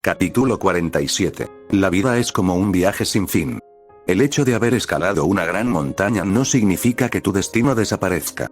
Capítulo 47. La vida es como un viaje sin fin. El hecho de haber escalado una gran montaña no significa que tu destino desaparezca.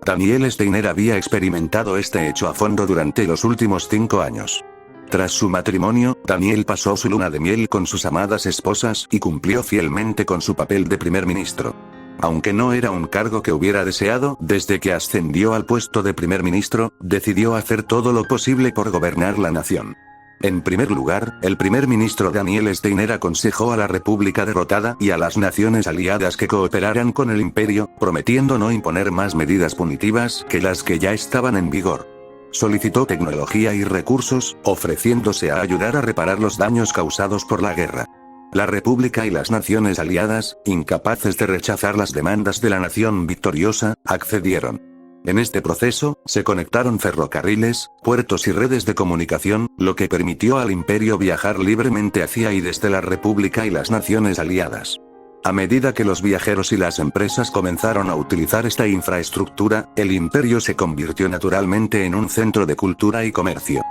Daniel Steiner había experimentado este hecho a fondo durante los últimos 5 años. Tras su matrimonio, Daniel pasó su luna de miel con sus amadas esposas y cumplió fielmente con su papel de primer ministro. Aunque no era un cargo que hubiera deseado, desde que ascendió al puesto de primer ministro, decidió hacer todo lo posible por gobernar la nación. En primer lugar, el primer ministro Daniel Steiner aconsejó a la República derrotada y a las naciones aliadas que cooperaran con el imperio, prometiendo no imponer más medidas punitivas que las que ya estaban en vigor. Solicitó tecnología y recursos, ofreciéndose a ayudar a reparar los daños causados por la guerra. La República y las naciones aliadas, incapaces de rechazar las demandas de la nación victoriosa, accedieron. En este proceso, se conectaron ferrocarriles, puertos y redes de comunicación, lo que permitió al imperio viajar libremente hacia y desde la República y las naciones aliadas. A medida que los viajeros y las empresas comenzaron a utilizar esta infraestructura, el imperio se convirtió naturalmente en un centro de cultura y comercio.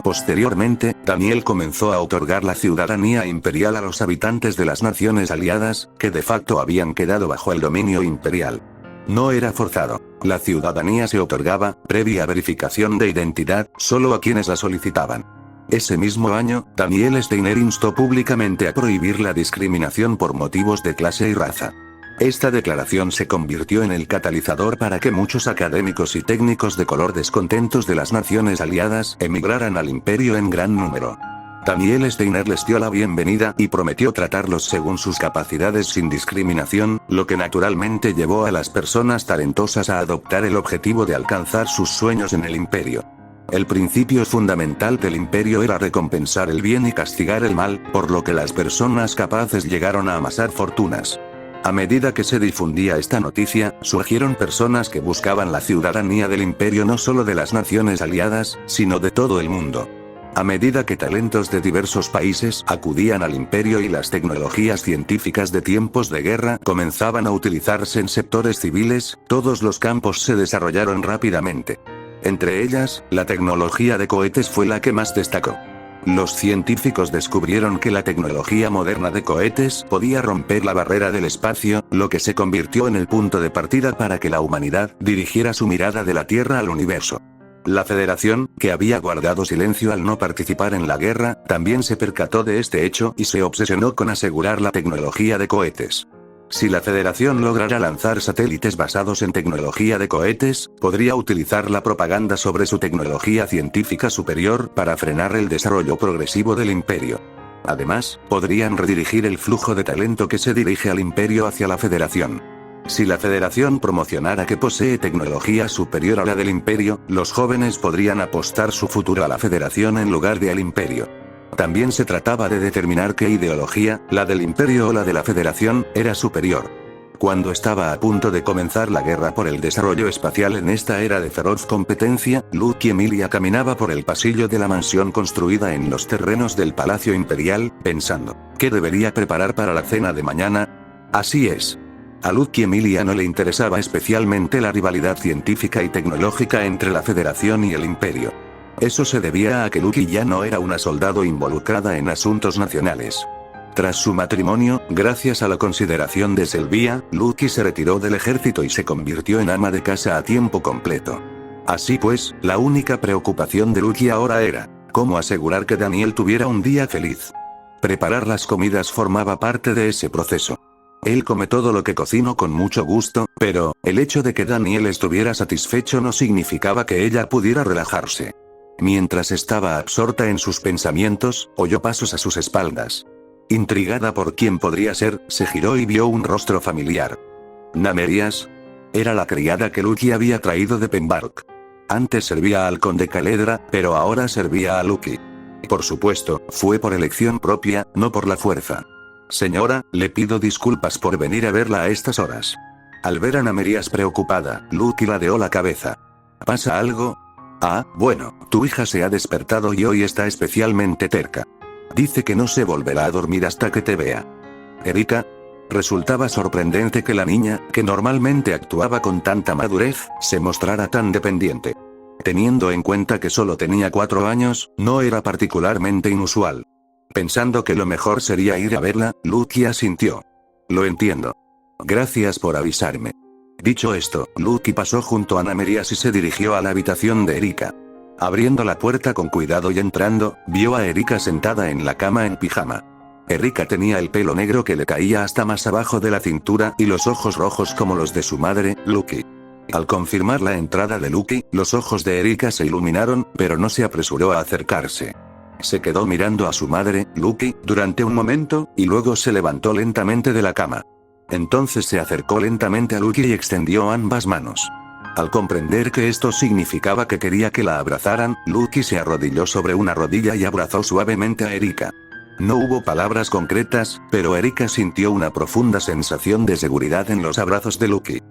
Posteriormente, Daniel comenzó a otorgar la ciudadanía imperial a los habitantes de las naciones aliadas, que de facto habían quedado bajo el dominio imperial. No era forzado. La ciudadanía se otorgaba, previa verificación de identidad, solo a quienes la solicitaban. Ese mismo año, Daniel Steiner instó públicamente a prohibir la discriminación por motivos de clase y raza. Esta declaración se convirtió en el catalizador para que muchos académicos y técnicos de color descontentos de las naciones aliadas emigraran al imperio en gran número. Daniel Steiner les dio la bienvenida y prometió tratarlos según sus capacidades sin discriminación, lo que naturalmente llevó a las personas talentosas a adoptar el objetivo de alcanzar sus sueños en el imperio. El principio fundamental del imperio era recompensar el bien y castigar el mal, por lo que las personas capaces llegaron a amasar fortunas. A medida que se difundía esta noticia, surgieron personas que buscaban la ciudadanía del imperio no solo de las naciones aliadas, sino de todo el mundo. A medida que talentos de diversos países acudían al imperio y las tecnologías científicas de tiempos de guerra comenzaban a utilizarse en sectores civiles, todos los campos se desarrollaron rápidamente. Entre ellas, la tecnología de cohetes fue la que más destacó. Los científicos descubrieron que la tecnología moderna de cohetes podía romper la barrera del espacio, lo que se convirtió en el punto de partida para que la humanidad dirigiera su mirada de la Tierra al universo. La Federación, que había guardado silencio al no participar en la guerra, también se percató de este hecho y se obsesionó con asegurar la tecnología de cohetes. Si la Federación lograra lanzar satélites basados en tecnología de cohetes, podría utilizar la propaganda sobre su tecnología científica superior para frenar el desarrollo progresivo del imperio. Además, podrían redirigir el flujo de talento que se dirige al imperio hacia la Federación. Si la Federación promocionara que posee tecnología superior a la del imperio, los jóvenes podrían apostar su futuro a la Federación en lugar de al imperio. También se trataba de determinar qué ideología, la del imperio o la de la Federación, era superior. Cuando estaba a punto de comenzar la guerra por el desarrollo espacial en esta era de feroz competencia, Luke y Emilia caminaba por el pasillo de la mansión construida en los terrenos del Palacio Imperial, pensando, ¿qué debería preparar para la cena de mañana? Así es. A Luke y Emilia no le interesaba especialmente la rivalidad científica y tecnológica entre la Federación y el Imperio. Eso se debía a que Luke ya no era una soldado involucrada en asuntos nacionales. Tras su matrimonio, gracias a la consideración de Sylvia, Luke se retiró del ejército y se convirtió en ama de casa a tiempo completo. Así pues, la única preocupación de Luke ahora era, cómo asegurar que Daniel tuviera un día feliz. Preparar las comidas formaba parte de ese proceso. Él come todo lo que cocino con mucho gusto, pero, el hecho de que Daniel estuviera satisfecho no significaba que ella pudiera relajarse. Mientras estaba absorta en sus pensamientos, oyó pasos a sus espaldas. Intrigada por quién podría ser, se giró y vio un rostro familiar. ¿Namerias? Era la criada que Luke había traído de Pembark. Antes servía al conde Caledra, pero ahora servía a Luke. Por supuesto, fue por elección propia, no por la fuerza. Señora, le pido disculpas por venir a verla a estas horas. Al ver a Namerias preocupada, Luke ladeó la cabeza. ¿Pasa algo? Ah, bueno, tu hija se ha despertado y hoy está especialmente terca. Dice que no se volverá a dormir hasta que te vea. Erika. Resultaba sorprendente que la niña, que normalmente actuaba con tanta madurez, se mostrara tan dependiente. Teniendo en cuenta que solo tenía 4 años, no era particularmente inusual. Pensando que lo mejor sería ir a verla, Lucky asintió. Lo entiendo. Gracias por avisarme. Dicho esto, Lucky pasó junto a Namerias y se dirigió a la habitación de Erika. Abriendo la puerta con cuidado y entrando, vio a Erika sentada en la cama en pijama. Erika tenía el pelo negro que le caía hasta más abajo de la cintura y los ojos rojos como los de su madre, Lucky. Al confirmar la entrada de Lucky, los ojos de Erika se iluminaron, pero no se apresuró a acercarse. Se quedó mirando a su madre, Lucky, durante un momento, y luego se levantó lentamente de la cama. Entonces se acercó lentamente a Lucky y extendió ambas manos. Al comprender que esto significaba que quería que la abrazaran, Lucky se arrodilló sobre una rodilla y abrazó suavemente a Erika. No hubo palabras concretas, pero Erika sintió una profunda sensación de seguridad en los abrazos de Lucky.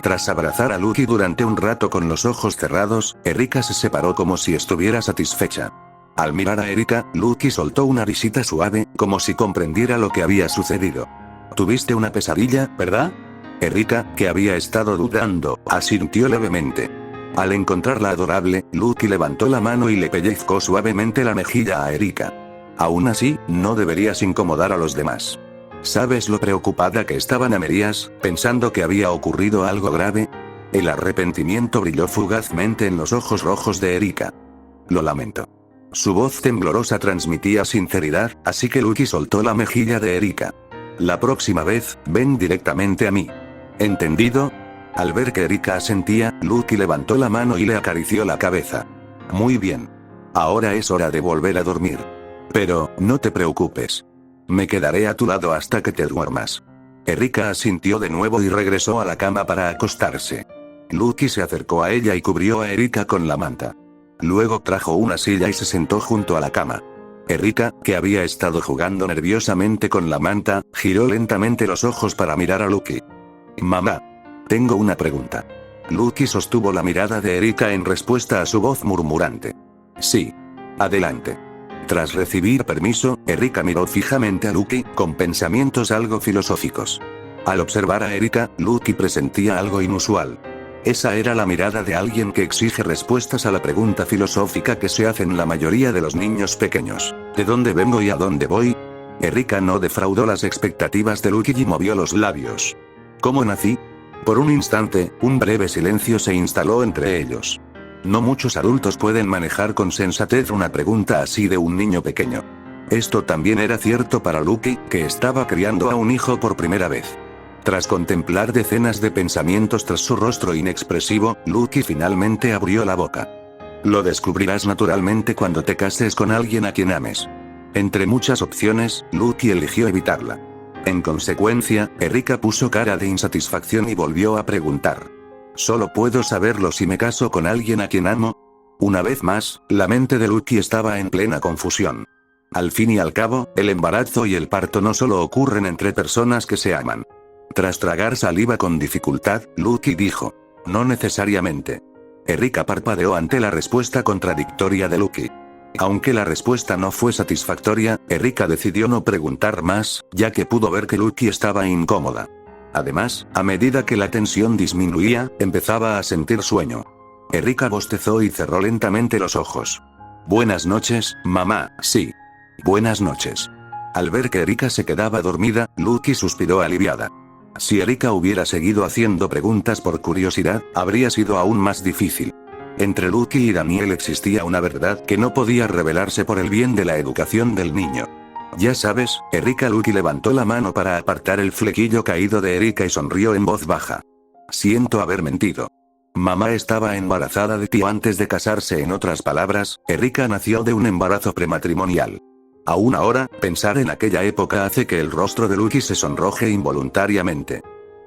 Tras abrazar a Lucky durante un rato con los ojos cerrados, Erika se separó como si estuviera satisfecha. Al mirar a Erika, Lucky soltó una risita suave, como si comprendiera lo que había sucedido. ¿Tuviste una pesadilla, verdad? Erika, que había estado dudando, asintió levemente. Al encontrarla adorable, Lucky levantó la mano y le pellizcó suavemente la mejilla a Erika. Aún así, no deberías incomodar a los demás. ¿Sabes lo preocupada que estaba Namerias, pensando que había ocurrido algo grave? El arrepentimiento brilló fugazmente en los ojos rojos de Erika. Lo lamento. Su voz temblorosa transmitía sinceridad, así que Lucky soltó la mejilla de Erika. La próxima vez, ven directamente a mí. ¿Entendido? Al ver que Erika asentía, Lucky levantó la mano y le acarició la cabeza. Muy bien. Ahora es hora de volver a dormir. Pero, no te preocupes. Me quedaré a tu lado hasta que te duermas. Erika asintió de nuevo y regresó a la cama para acostarse. Lucky se acercó a ella y cubrió a Erika con la manta. Luego trajo una silla y se sentó junto a la cama. Erika, que había estado jugando nerviosamente con la manta, giró lentamente los ojos para mirar a Lucky. Mamá. Tengo una pregunta. Lucky sostuvo la mirada de Erika en respuesta a su voz murmurante. Sí. Adelante. Tras recibir permiso, Erika miró fijamente a Lucky, con pensamientos algo filosóficos. Al observar a Erika, Lucky presentía algo inusual. Esa era la mirada de alguien que exige respuestas a la pregunta filosófica que se hacen la mayoría de los niños pequeños. ¿De dónde vengo y a dónde voy? Erika no defraudó las expectativas de Lucky y movió los labios. ¿Cómo nací? Por un instante, un breve silencio se instaló entre ellos. No muchos adultos pueden manejar con sensatez una pregunta así de un niño pequeño. Esto también era cierto para Lucky, que estaba criando a un hijo por primera vez. Tras contemplar decenas de pensamientos tras su rostro inexpresivo, Lucky finalmente abrió la boca. Lo descubrirás naturalmente cuando te cases con alguien a quien ames. Entre muchas opciones, Lucky eligió evitarla. En consecuencia, Erika puso cara de insatisfacción y volvió a preguntar. ¿Solo puedo saberlo si me caso con alguien a quien amo? Una vez más, la mente de Lucky estaba en plena confusión. Al fin y al cabo, el embarazo y el parto no solo ocurren entre personas que se aman. Tras tragar saliva con dificultad, Lucky dijo. No necesariamente. Erika parpadeó ante la respuesta contradictoria de Lucky. Aunque la respuesta no fue satisfactoria, Erika decidió no preguntar más, ya que pudo ver que Lucky estaba incómoda. Además, a medida que la tensión disminuía, empezaba a sentir sueño. Erika bostezó y cerró lentamente los ojos. Buenas noches, mamá, sí. Buenas noches. Al ver que Erika se quedaba dormida, Lucky suspiró aliviada. Si Erika hubiera seguido haciendo preguntas por curiosidad, habría sido aún más difícil. Entre Lucky y Daniel existía una verdad que no podía revelarse por el bien de la educación del niño. Ya sabes, Erika. Lucky levantó la mano para apartar el flequillo caído de Erika y sonrió en voz baja. Siento haber mentido. Mamá estaba embarazada de ti antes de casarse. En otras palabras, Erika nació de un embarazo prematrimonial. Aún ahora, pensar en aquella época hace que el rostro de Lucky se sonroje involuntariamente.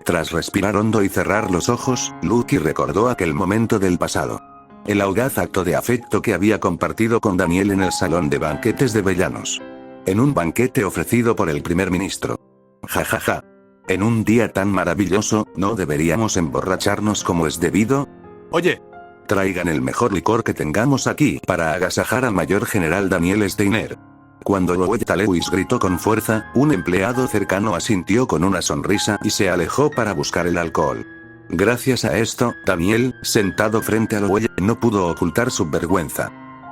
Tras respirar hondo y cerrar los ojos, Lucky recordó aquel momento del pasado. El audaz acto de afecto que había compartido con Daniel en el salón de banquetes de Bellanos. En un banquete ofrecido por el primer ministro. Jajaja. En un día tan maravilloso, ¿no deberíamos emborracharnos como es debido? Oye. Traigan el mejor licor que tengamos aquí para agasajar al mayor general Daniel Steiner. Cuando Louetta Lewis gritó con fuerza, un empleado cercano asintió con una sonrisa y se alejó para buscar el alcohol. Gracias a esto, Daniel, sentado frente a Louetta, no pudo ocultar su vergüenza.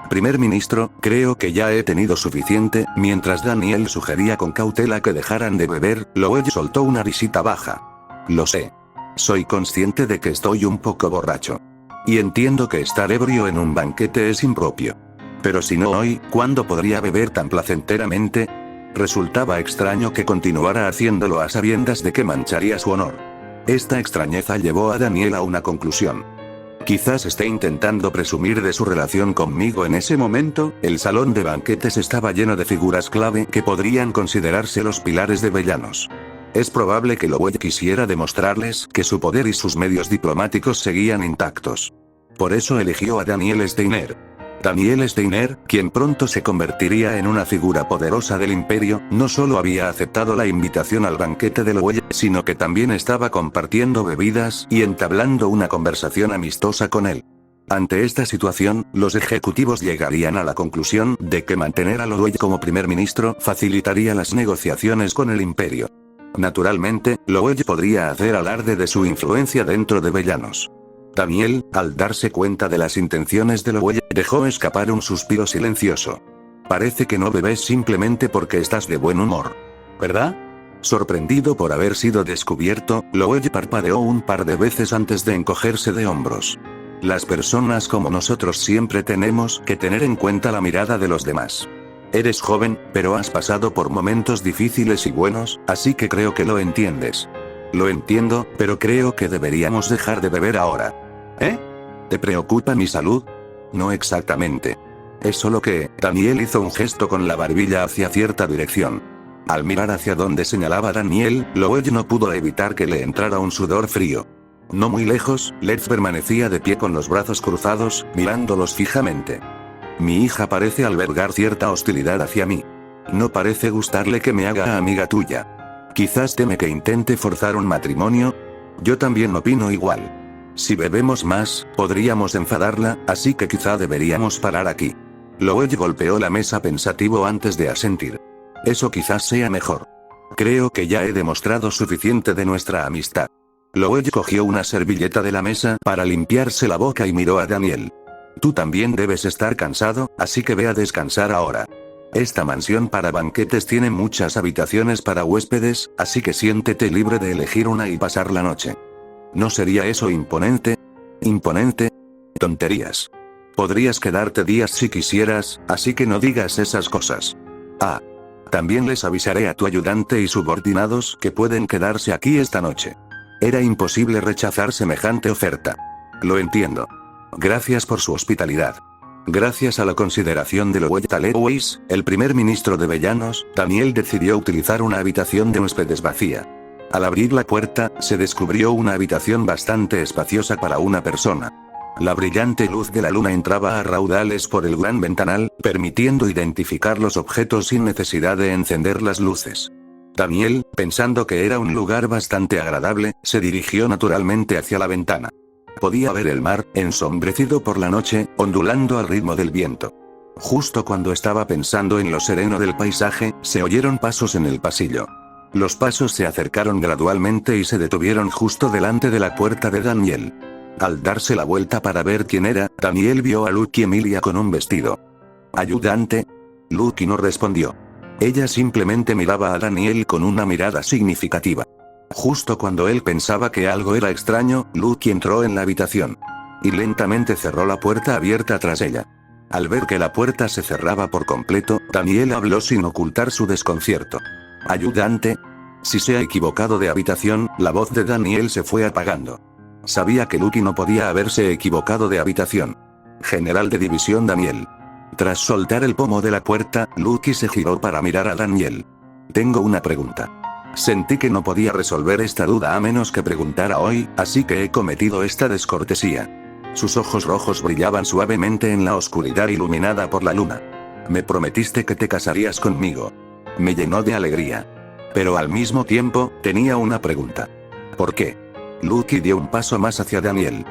Primer ministro, creo que ya he tenido suficiente. Mientras Daniel sugería con cautela que dejaran de beber, Lowe soltó una risita baja. Lo sé. Soy consciente de que estoy un poco borracho. Y entiendo que estar ebrio en un banquete es impropio. Pero si no hoy, ¿cuándo podría beber tan placenteramente? Resultaba extraño que continuara haciéndolo a sabiendas de que mancharía su honor. Esta extrañeza llevó a Daniel a una conclusión. Quizás esté intentando presumir de su relación conmigo. En ese momento, el salón de banquetes estaba lleno de figuras clave que podrían considerarse los pilares de Bellanos. Es probable que Lowe quisiera demostrarles que su poder y sus medios diplomáticos seguían intactos. Por eso eligió a Daniel Steiner. Daniel Steiner, quien pronto se convertiría en una figura poderosa del imperio, no solo había aceptado la invitación al banquete de Lowe, sino que también estaba compartiendo bebidas y entablando una conversación amistosa con él. Ante esta situación, los ejecutivos llegarían a la conclusión de que mantener a Lowe como primer ministro facilitaría las negociaciones con el imperio. Naturalmente, Lowe podría hacer alarde de su influencia dentro de Bellanos. Daniel, al darse cuenta de las intenciones de Lowe, dejó escapar un suspiro silencioso. Parece que no bebes simplemente porque estás de buen humor, ¿verdad? Sorprendido por haber sido descubierto, Lowe parpadeó un par de veces antes de encogerse de hombros. Las personas como nosotros siempre tenemos que tener en cuenta la mirada de los demás. Eres joven, pero has pasado por momentos difíciles y buenos, así que creo que lo entiendes. Lo entiendo, pero creo que deberíamos dejar de beber ahora. ¿Eh? ¿Te preocupa mi salud? No exactamente. Es solo que, Daniel hizo un gesto con la barbilla hacia cierta dirección. Al mirar hacia donde señalaba Daniel, Lowe no pudo evitar que le entrara un sudor frío. No muy lejos, Letz permanecía de pie con los brazos cruzados, mirándolos fijamente. Mi hija parece albergar cierta hostilidad hacia mí. No parece gustarle que me haga amiga tuya. Quizás teme que intente forzar un matrimonio. Yo también opino igual. Si bebemos más, podríamos enfadarla, así que quizá deberíamos parar aquí. Lowe golpeó la mesa pensativo antes de asentir. Eso quizás sea mejor. Creo que ya he demostrado suficiente de nuestra amistad. Lowe cogió una servilleta de la mesa para limpiarse la boca y miró a Daniel. Tú también debes estar cansado, así que ve a descansar ahora. Esta mansión para banquetes tiene muchas habitaciones para huéspedes, así que siéntete libre de elegir una y pasar la noche. ¿No sería eso imponente? ¿Imponente? Tonterías. Podrías quedarte días si quisieras, así que no digas esas cosas. Ah. También les avisaré a tu ayudante y subordinados que pueden quedarse aquí esta noche. Era imposible rechazar semejante oferta. Lo entiendo. Gracias por su hospitalidad. Gracias a la consideración de Lowe Talewis, el primer ministro de Bellanos, Daniel decidió utilizar una habitación de huéspedes vacía. Al abrir la puerta, se descubrió una habitación bastante espaciosa para una persona. La brillante luz de la luna entraba a raudales por el gran ventanal, permitiendo identificar los objetos sin necesidad de encender las luces. Daniel, pensando que era un lugar bastante agradable, se dirigió naturalmente hacia la ventana. Podía ver el mar, ensombrecido por la noche, ondulando al ritmo del viento. Justo cuando estaba pensando en lo sereno del paisaje, se oyeron pasos en el pasillo. Los pasos se acercaron gradualmente y se detuvieron justo delante de la puerta de Daniel. Al darse la vuelta para ver quién era, Daniel vio a Lucky Emilia con un vestido. ¿Ayudante? Lucky no respondió. Ella simplemente miraba a Daniel con una mirada significativa. Justo cuando él pensaba que algo era extraño, Lucky entró en la habitación. Y lentamente cerró la puerta abierta tras ella. Al ver que la puerta se cerraba por completo, Daniel habló sin ocultar su desconcierto. ¿Ayudante? Si se ha equivocado de habitación, la voz de Daniel se fue apagando. Sabía que Lucky no podía haberse equivocado de habitación. General de división Daniel. Tras soltar el pomo de la puerta, Lucky se giró para mirar a Daniel. Tengo una pregunta. Sentí que no podía resolver esta duda a menos que preguntara hoy, así que he cometido esta descortesía. Sus ojos rojos brillaban suavemente en la oscuridad iluminada por la luna. Me prometiste que te casarías conmigo. Me llenó de alegría. Pero al mismo tiempo, tenía una pregunta. ¿Por qué? Lucky dio un paso más hacia Daniel.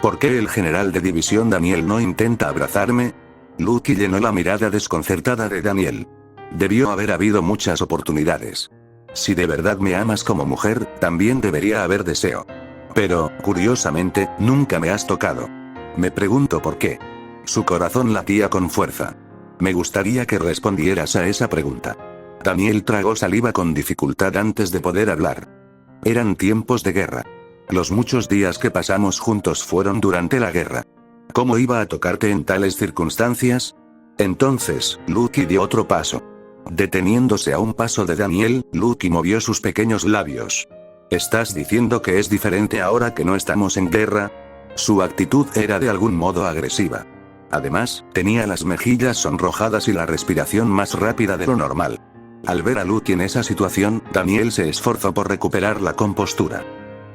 ¿Por qué el general de división Daniel no intenta abrazarme? Lucky llenó la mirada desconcertada de Daniel. Debió haber habido muchas oportunidades. Si de verdad me amas como mujer, también debería haber deseo. Pero, curiosamente, nunca me has tocado. Me pregunto por qué. Su corazón latía con fuerza. Me gustaría que respondieras a esa pregunta. Daniel tragó saliva con dificultad antes de poder hablar. Eran tiempos de guerra. Los muchos días que pasamos juntos fueron durante la guerra. ¿Cómo iba a tocarte en tales circunstancias? Entonces, Lucky dio otro paso. Deteniéndose a un paso de Daniel, Lucky movió sus pequeños labios. ¿Estás diciendo que es diferente ahora que no estamos en guerra? Su actitud era de algún modo agresiva. Además, tenía las mejillas sonrojadas y la respiración más rápida de lo normal. Al ver a Lucky en esa situación, Daniel se esforzó por recuperar la compostura.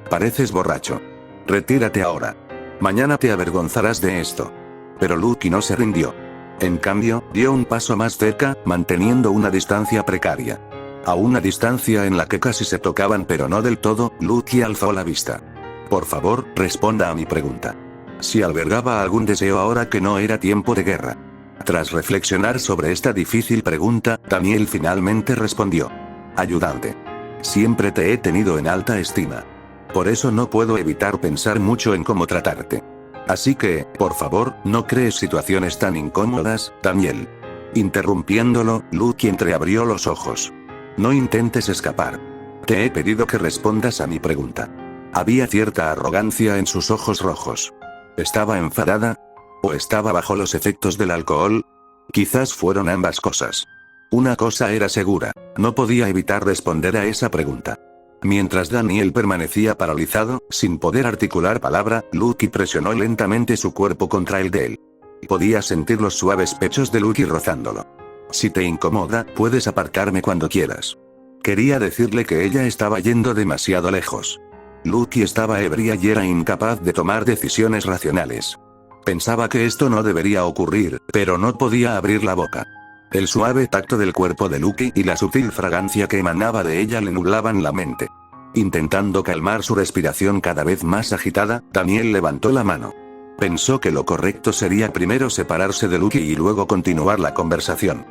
Pareces borracho. Retírate ahora. Mañana te avergonzarás de esto. Pero Lucky no se rindió. En cambio, dio un paso más cerca, manteniendo una distancia precaria. A una distancia en la que casi se tocaban pero no del todo, Lucky alzó la vista. Por favor, responda a mi pregunta. Si albergaba algún deseo ahora que no era tiempo de guerra. Tras reflexionar sobre esta difícil pregunta, Daniel finalmente respondió. Ayudante. Siempre te he tenido en alta estima. Por eso no puedo evitar pensar mucho en cómo tratarte. Así que, por favor, no crees situaciones tan incómodas, Daniel. Interrumpiéndolo, Lucky entreabrió los ojos. No intentes escapar. Te he pedido que respondas a mi pregunta. Había cierta arrogancia en sus ojos rojos. ¿Estaba enfadada? ¿O estaba bajo los efectos del alcohol? Quizás fueron ambas cosas. Una cosa era segura, no podía evitar responder a esa pregunta. Mientras Daniel permanecía paralizado, sin poder articular palabra, Lucky presionó lentamente su cuerpo contra el de él. Podía sentir los suaves pechos de Lucky rozándolo. Si te incomoda, puedes apartarme cuando quieras. Quería decirle que ella estaba yendo demasiado lejos. Lucky estaba ebria y era incapaz de tomar decisiones racionales. Pensaba que esto no debería ocurrir, pero no podía abrir la boca. El suave tacto del cuerpo de Lucky y la sutil fragancia que emanaba de ella le nublaban la mente. Intentando calmar su respiración cada vez más agitada, Daniel levantó la mano. Pensó que lo correcto sería primero separarse de Lucky y luego continuar la conversación.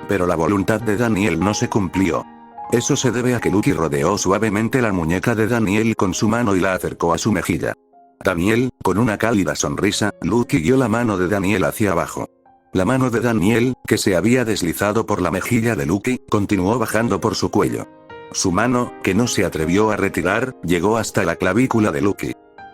Pero la voluntad de Daniel no se cumplió. Eso se debe a que Lucky rodeó suavemente la muñeca de Daniel con su mano y la acercó a su mejilla. Daniel, con una cálida sonrisa, Lucky guió la mano de Daniel hacia abajo. La mano de Daniel, que se había deslizado por la mejilla de Lucky, continuó bajando por su cuello. Su mano, que no se atrevió a retirar, llegó hasta la clavícula de Lucky.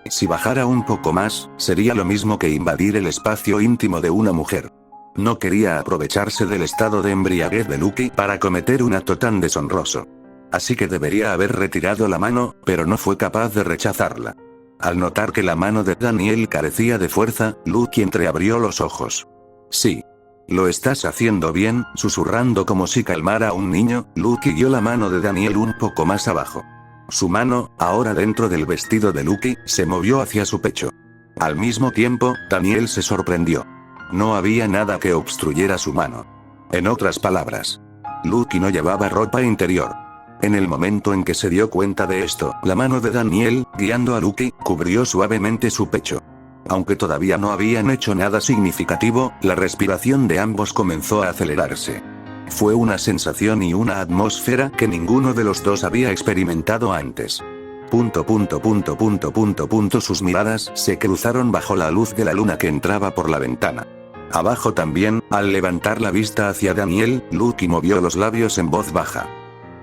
Si bajara un poco más, sería lo mismo que invadir el espacio íntimo de una mujer. No quería aprovecharse del estado de embriaguez de Lucky para cometer un acto tan deshonroso. Así que debería haber retirado la mano, pero no fue capaz de rechazarla. Al notar que la mano de Daniel carecía de fuerza, Lucky entreabrió los ojos. Sí. Lo estás haciendo bien, susurrando como si calmara a un niño, Lucky guió la mano de Daniel un poco más abajo. Su mano, ahora dentro del vestido de Lucky, se movió hacia su pecho. Al mismo tiempo, Daniel se sorprendió. No había nada que obstruyera su mano. En otras palabras, Lucky no llevaba ropa interior. En el momento en que se dio cuenta de esto, la mano de Daniel, guiando a Lucky, cubrió suavemente su pecho. Aunque todavía no habían hecho nada significativo, la respiración de ambos comenzó a acelerarse. Fue una sensación y una atmósfera que ninguno de los dos había experimentado antes. Sus miradas se cruzaron bajo la luz de la luna que entraba por la ventana. Abajo también, al levantar la vista hacia Daniel, Lucky movió los labios en voz baja.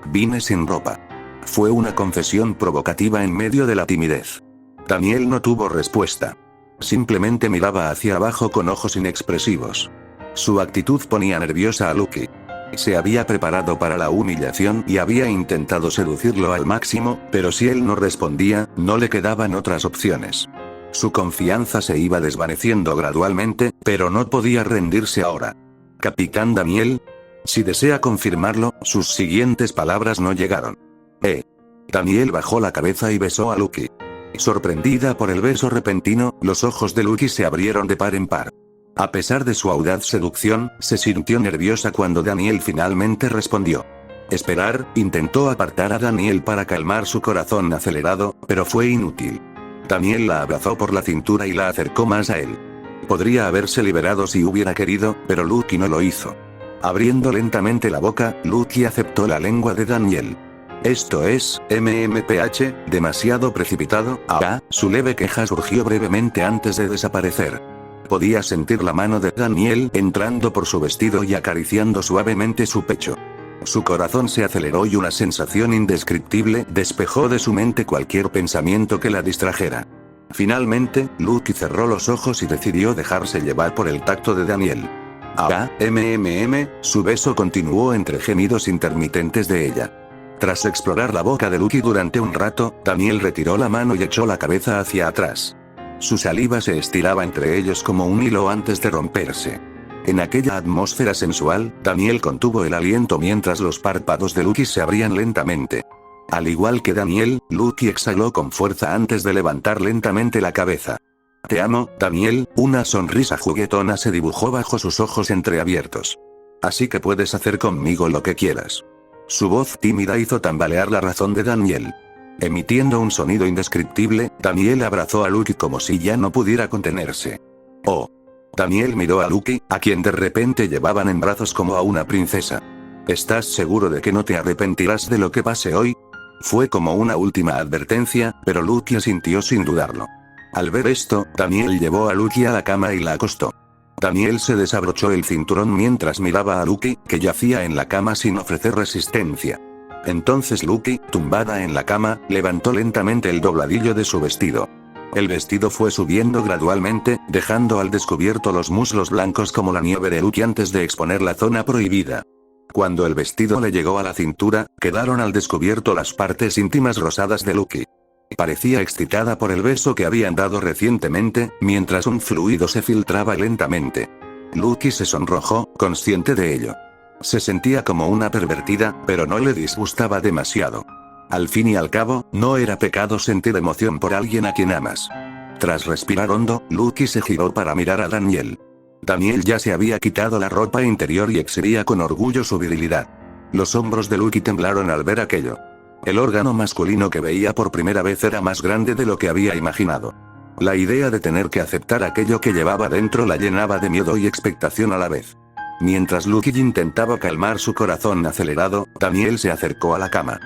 Vine sin ropa. Fue una confesión provocativa en medio de la timidez. Daniel no tuvo respuesta. Simplemente miraba hacia abajo con ojos inexpresivos. Su actitud ponía nerviosa a Lucky. Se había preparado para la humillación y había intentado seducirlo al máximo, pero si él no respondía, no le quedaban otras opciones. Su confianza se iba desvaneciendo gradualmente, pero no podía rendirse ahora. ¿Capitán Daniel? Si desea confirmarlo, sus siguientes palabras no llegaron. Daniel bajó la cabeza y besó a Lucky. Sorprendida por el beso repentino, los ojos de Lucky se abrieron de par en par. A pesar de su audaz seducción, se sintió nerviosa cuando Daniel finalmente respondió. Esperar, intentó apartar a Daniel para calmar su corazón acelerado, pero fue inútil. Daniel la abrazó por la cintura y la acercó más a él. Podría haberse liberado si hubiera querido, pero Lucky no lo hizo. Abriendo lentamente la boca, Lucky aceptó la lengua de Daniel. Esto es, MMPH, demasiado precipitado. Su leve queja surgió brevemente antes de desaparecer. podía sentir la mano de Daniel entrando por su vestido y acariciando suavemente su pecho. Su corazón se aceleró y una sensación indescriptible despejó de su mente cualquier pensamiento que la distrajera. Finalmente, Lucky cerró los ojos y decidió dejarse llevar por el tacto de Daniel. Su beso continuó entre gemidos intermitentes de ella. Tras explorar la boca de Lucky durante un rato, Daniel retiró la mano y echó la cabeza hacia atrás. Su saliva se estiraba entre ellos como un hilo antes de romperse. En aquella atmósfera sensual, Daniel contuvo el aliento mientras los párpados de Lucky se abrían lentamente. Al igual que Daniel, Lucky exhaló con fuerza antes de levantar lentamente la cabeza. «Te amo, Daniel», una sonrisa juguetona se dibujó bajo sus ojos entreabiertos. «Así que puedes hacer conmigo lo que quieras». Su voz tímida hizo tambalear la razón de Daniel. Emitiendo un sonido indescriptible, Daniel abrazó a Lucky como si ya no pudiera contenerse. «Oh». Daniel miró a Lucky, a quien de repente llevaban en brazos como a una princesa. «¿Estás seguro de que no te arrepentirás de lo que pase hoy?». Fue como una última advertencia, pero Lucky asintió sin dudarlo. Al ver esto, Daniel llevó a Lucky a la cama y la acostó. Daniel se desabrochó el cinturón mientras miraba a Lucky, que yacía en la cama sin ofrecer resistencia. Entonces Lucky, tumbada en la cama, levantó lentamente el dobladillo de su vestido. El vestido fue subiendo gradualmente, dejando al descubierto los muslos blancos como la nieve de Lucky antes de exponer la zona prohibida. Cuando el vestido le llegó a la cintura, quedaron al descubierto las partes íntimas rosadas de Lucky. Parecía excitada por el beso que habían dado recientemente, mientras un fluido se filtraba lentamente. Lucky se sonrojó, consciente de ello. Se sentía como una pervertida, pero no le disgustaba demasiado. Al fin y al cabo, no era pecado sentir emoción por alguien a quien amas. Tras respirar hondo, Lucky se giró para mirar a Daniel. Daniel ya se había quitado la ropa interior y exhibía con orgullo su virilidad. Los hombros de Lucky temblaron al ver aquello. El órgano masculino que veía por primera vez era más grande de lo que había imaginado. La idea de tener que aceptar aquello que llevaba dentro la llenaba de miedo y expectación a la vez. Mientras Lucky intentaba calmar su corazón acelerado, Daniel se acercó a la cama.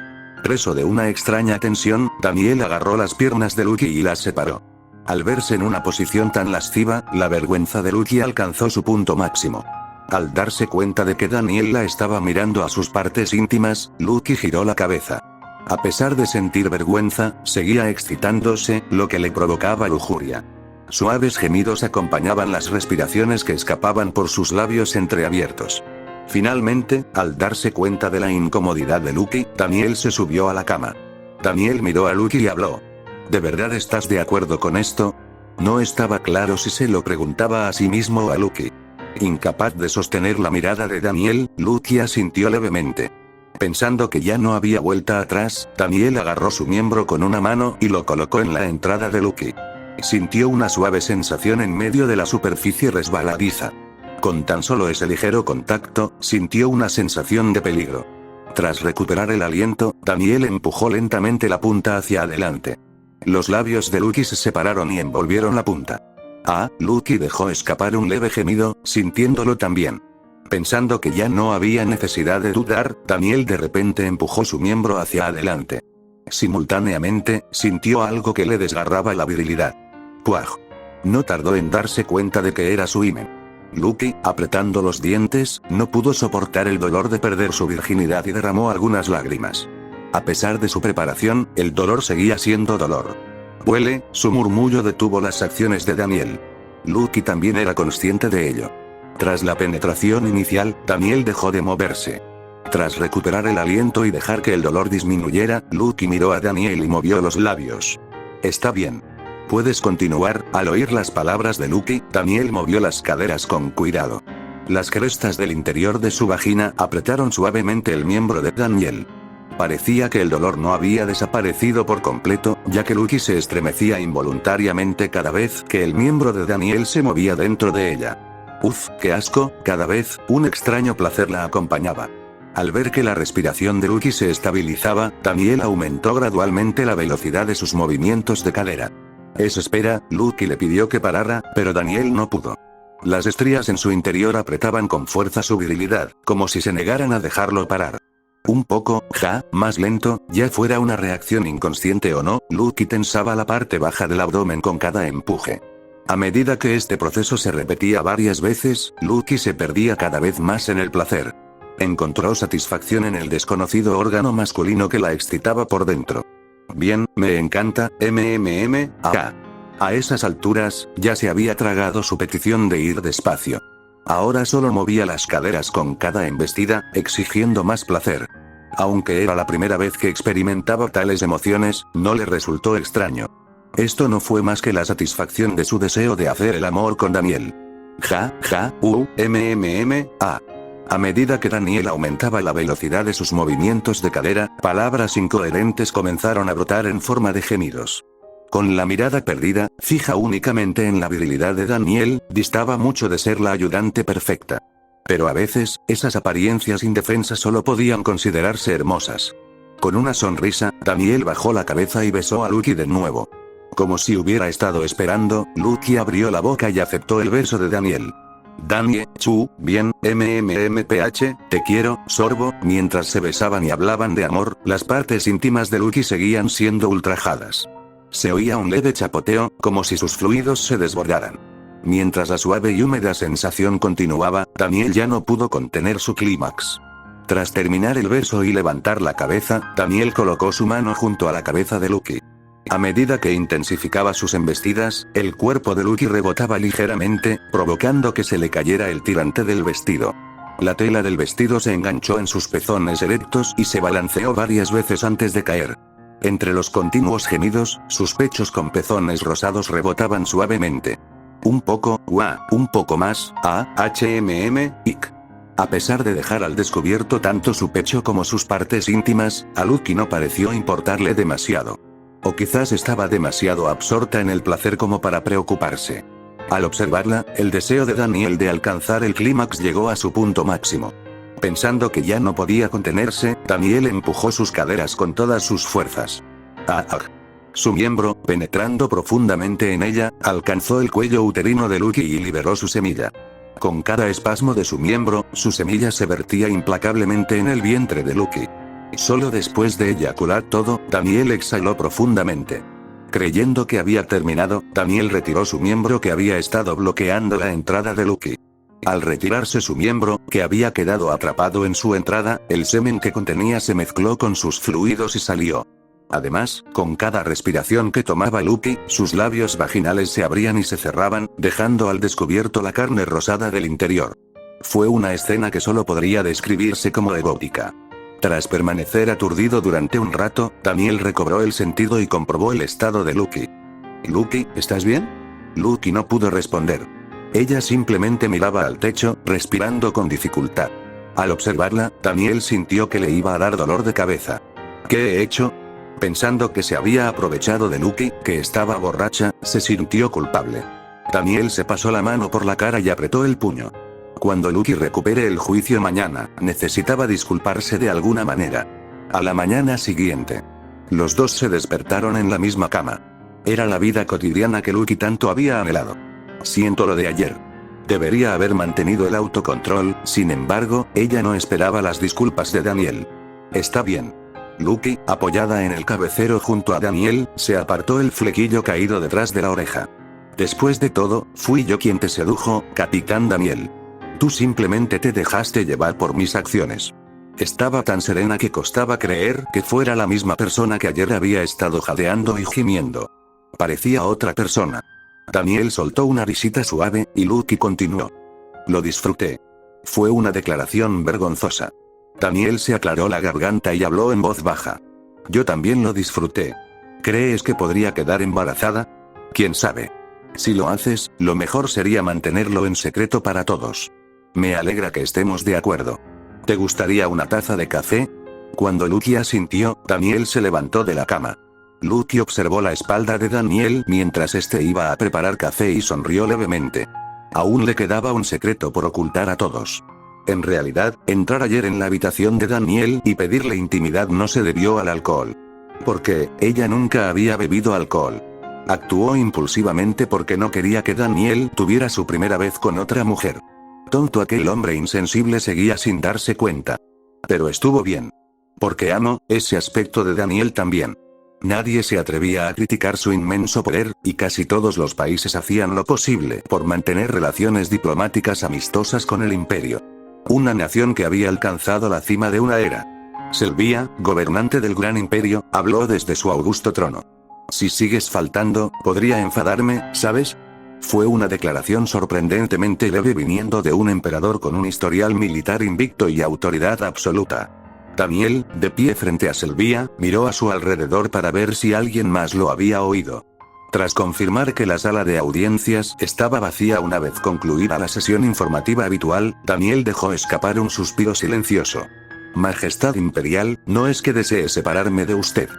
Preso de una extraña tensión, Daniel agarró las piernas de Lucky y las separó. Al verse en una posición tan lasciva, la vergüenza de Lucky alcanzó su punto máximo. Al darse cuenta de que Daniel la estaba mirando a sus partes íntimas, Lucky giró la cabeza. A pesar de sentir vergüenza, seguía excitándose, lo que le provocaba lujuria. Suaves gemidos acompañaban las respiraciones que escapaban por sus labios entreabiertos. Finalmente, al darse cuenta de la incomodidad de Lucky, Daniel se subió a la cama. Daniel miró a Lucky y habló. ¿De verdad estás de acuerdo con esto? No estaba claro si se lo preguntaba a sí mismo o a Lucky. Incapaz de sostener la mirada de Daniel, Lucky asintió levemente. Pensando que ya no había vuelta atrás, Daniel agarró su miembro con una mano y lo colocó en la entrada de Lucky. Sintió una suave sensación en medio de la superficie resbaladiza. Con tan solo ese ligero contacto, sintió una sensación de peligro. Tras recuperar el aliento, Daniel empujó lentamente la punta hacia adelante. Los labios de Lucky se separaron y envolvieron la punta. Lucky dejó escapar un leve gemido, sintiéndolo también. Pensando que ya no había necesidad de dudar, Daniel de repente empujó su miembro hacia adelante. Simultáneamente, sintió algo que le desgarraba la virilidad. ¡Puaj! No tardó en darse cuenta de que era su himen. Lucky, apretando los dientes, no pudo soportar el dolor de perder su virginidad y derramó algunas lágrimas. A pesar de su preparación, el dolor seguía siendo dolor. «Huele», su murmullo detuvo las acciones de Daniel. Lucky también era consciente de ello. Tras la penetración inicial, Daniel dejó de moverse. Tras recuperar el aliento y dejar que el dolor disminuyera, Lucky miró a Daniel y movió los labios. «Está bien. Puedes continuar». Al oír las palabras de Lucky, Daniel movió las caderas con cuidado. Las crestas del interior de su vagina apretaron suavemente el miembro de Daniel. Parecía que el dolor no había desaparecido por completo, ya que Lucky se estremecía involuntariamente cada vez que el miembro de Daniel se movía dentro de ella. Uf, qué asco, cada vez, un extraño placer la acompañaba. Al ver que la respiración de Lucky se estabilizaba, Daniel aumentó gradualmente la velocidad de sus movimientos de cadera. Espera, Lucky le pidió que parara, pero Daniel no pudo. Las estrías en su interior apretaban con fuerza su virilidad, como si se negaran a dejarlo parar. Un poco, más lento, ya fuera una reacción inconsciente o no, Lucky tensaba la parte baja del abdomen con cada empuje. A medida que este proceso se repetía varias veces, Lucky se perdía cada vez más en el placer. Encontró satisfacción en el desconocido órgano masculino que la excitaba por dentro. Bien, me encanta, A esas alturas, ya se había tragado su petición de ir despacio. Ahora solo movía las caderas con cada embestida, exigiendo más placer. Aunque era la primera vez que experimentaba tales emociones, no le resultó extraño. Esto no fue más que la satisfacción de su deseo de hacer el amor con Daniel. A medida que Daniel aumentaba la velocidad de sus movimientos de cadera, palabras incoherentes comenzaron a brotar en forma de gemidos. Con la mirada perdida, fija únicamente en la virilidad de Daniel, distaba mucho de ser la ayudante perfecta. Pero a veces, esas apariencias indefensas solo podían considerarse hermosas. Con una sonrisa, Daniel bajó la cabeza y besó a Lucky de nuevo. Como si hubiera estado esperando, Lucky abrió la boca y aceptó el beso de Daniel. Daniel, bien, te quiero, sorbo. Mientras se besaban y hablaban de amor, las partes íntimas de Lucky seguían siendo ultrajadas. Se oía un leve chapoteo, como si sus fluidos se desbordaran. Mientras la suave y húmeda sensación continuaba, Daniel ya no pudo contener su clímax. Tras terminar el beso y levantar la cabeza, Daniel colocó su mano junto a la cabeza de Lucky. A medida que intensificaba sus embestidas, el cuerpo de Lucky rebotaba ligeramente, provocando que se le cayera el tirante del vestido. La tela del vestido se enganchó en sus pezones erectos y se balanceó varias veces antes de caer. Entre los continuos gemidos, sus pechos con pezones rosados rebotaban suavemente. Un poco más, ic. A pesar de dejar al descubierto tanto su pecho como sus partes íntimas, a Lucky no pareció importarle demasiado. O quizás estaba demasiado absorta en el placer como para preocuparse. Al observarla, el deseo de Daniel de alcanzar el clímax llegó a su punto máximo. Pensando que ya no podía contenerse, Daniel empujó sus caderas con todas sus fuerzas. Su miembro, penetrando profundamente en ella, alcanzó el cuello uterino de Lucky y liberó su semilla. Con cada espasmo de su miembro, su semilla se vertía implacablemente en el vientre de Lucky. Solo después de eyacular todo, Daniel exhaló profundamente. Creyendo que había terminado, Daniel retiró su miembro que había estado bloqueando la entrada de Lucky. Al retirarse su miembro, que había quedado atrapado en su entrada, el semen que contenía se mezcló con sus fluidos y salió. Además, con cada respiración que tomaba Lucky, sus labios vaginales se abrían y se cerraban, dejando al descubierto la carne rosada del interior. Fue una escena que solo podría describirse como erótica. Tras permanecer aturdido durante un rato, Daniel recobró el sentido y comprobó el estado de Lucky. «Lucky, ¿estás bien?» Lucky no pudo responder. Ella simplemente miraba al techo, respirando con dificultad. Al observarla, Daniel sintió que le iba a dar dolor de cabeza. ¿Qué he hecho? Pensando que se había aprovechado de Lucky, que estaba borracha, se sintió culpable. Daniel se pasó la mano por la cara y apretó el puño. Cuando Lucky recupere el juicio mañana, necesitaba disculparse de alguna manera. A la mañana siguiente, los dos se despertaron en la misma cama. Era la vida cotidiana que Lucky tanto había anhelado. Siento lo de ayer. Debería haber mantenido el autocontrol, sin embargo, ella no esperaba las disculpas de Daniel. Está bien. Lucky, apoyada en el cabecero junto a Daniel, se apartó el flequillo caído detrás de la oreja. Después de todo, fui yo quien te sedujo, Capitán Daniel. Tú simplemente te dejaste llevar por mis acciones. Estaba tan serena que costaba creer que fuera la misma persona que ayer había estado jadeando y gimiendo. Parecía otra persona. Daniel soltó una risita suave, y Lucky continuó. Lo disfruté. Fue una declaración vergonzosa. Daniel se aclaró la garganta y habló en voz baja. Yo también lo disfruté. ¿Crees que podría quedar embarazada? ¿Quién sabe? Si lo haces, lo mejor sería mantenerlo en secreto para todos. Me alegra que estemos de acuerdo. ¿Te gustaría una taza de café? Cuando Lucky asintió, Daniel se levantó de la cama. Lucky observó la espalda de Daniel mientras este iba a preparar café y sonrió levemente. Aún le quedaba un secreto por ocultar a todos. En realidad, entrar ayer en la habitación de Daniel y pedirle intimidad no se debió al alcohol. Porque, ella nunca había bebido alcohol. Actuó impulsivamente porque no quería que Daniel tuviera su primera vez con otra mujer. Tonto aquel hombre insensible seguía sin darse cuenta. Pero estuvo bien. Porque amo ese aspecto de Daniel también. Nadie se atrevía a criticar su inmenso poder, y casi todos los países hacían lo posible por mantener relaciones diplomáticas amistosas con el imperio. Una nación que había alcanzado la cima de una era. Selvia, gobernante del gran imperio, habló desde su augusto trono. Si sigues faltando, podría enfadarme, ¿sabes? Fue una declaración sorprendentemente leve viniendo de un emperador con un historial militar invicto y autoridad absoluta. Daniel, de pie frente a Selvia, miró a su alrededor para ver si alguien más lo había oído. Tras confirmar que la sala de audiencias estaba vacía una vez concluida la sesión informativa habitual, Daniel dejó escapar un suspiro silencioso. Majestad imperial, no es que desee separarme de usted.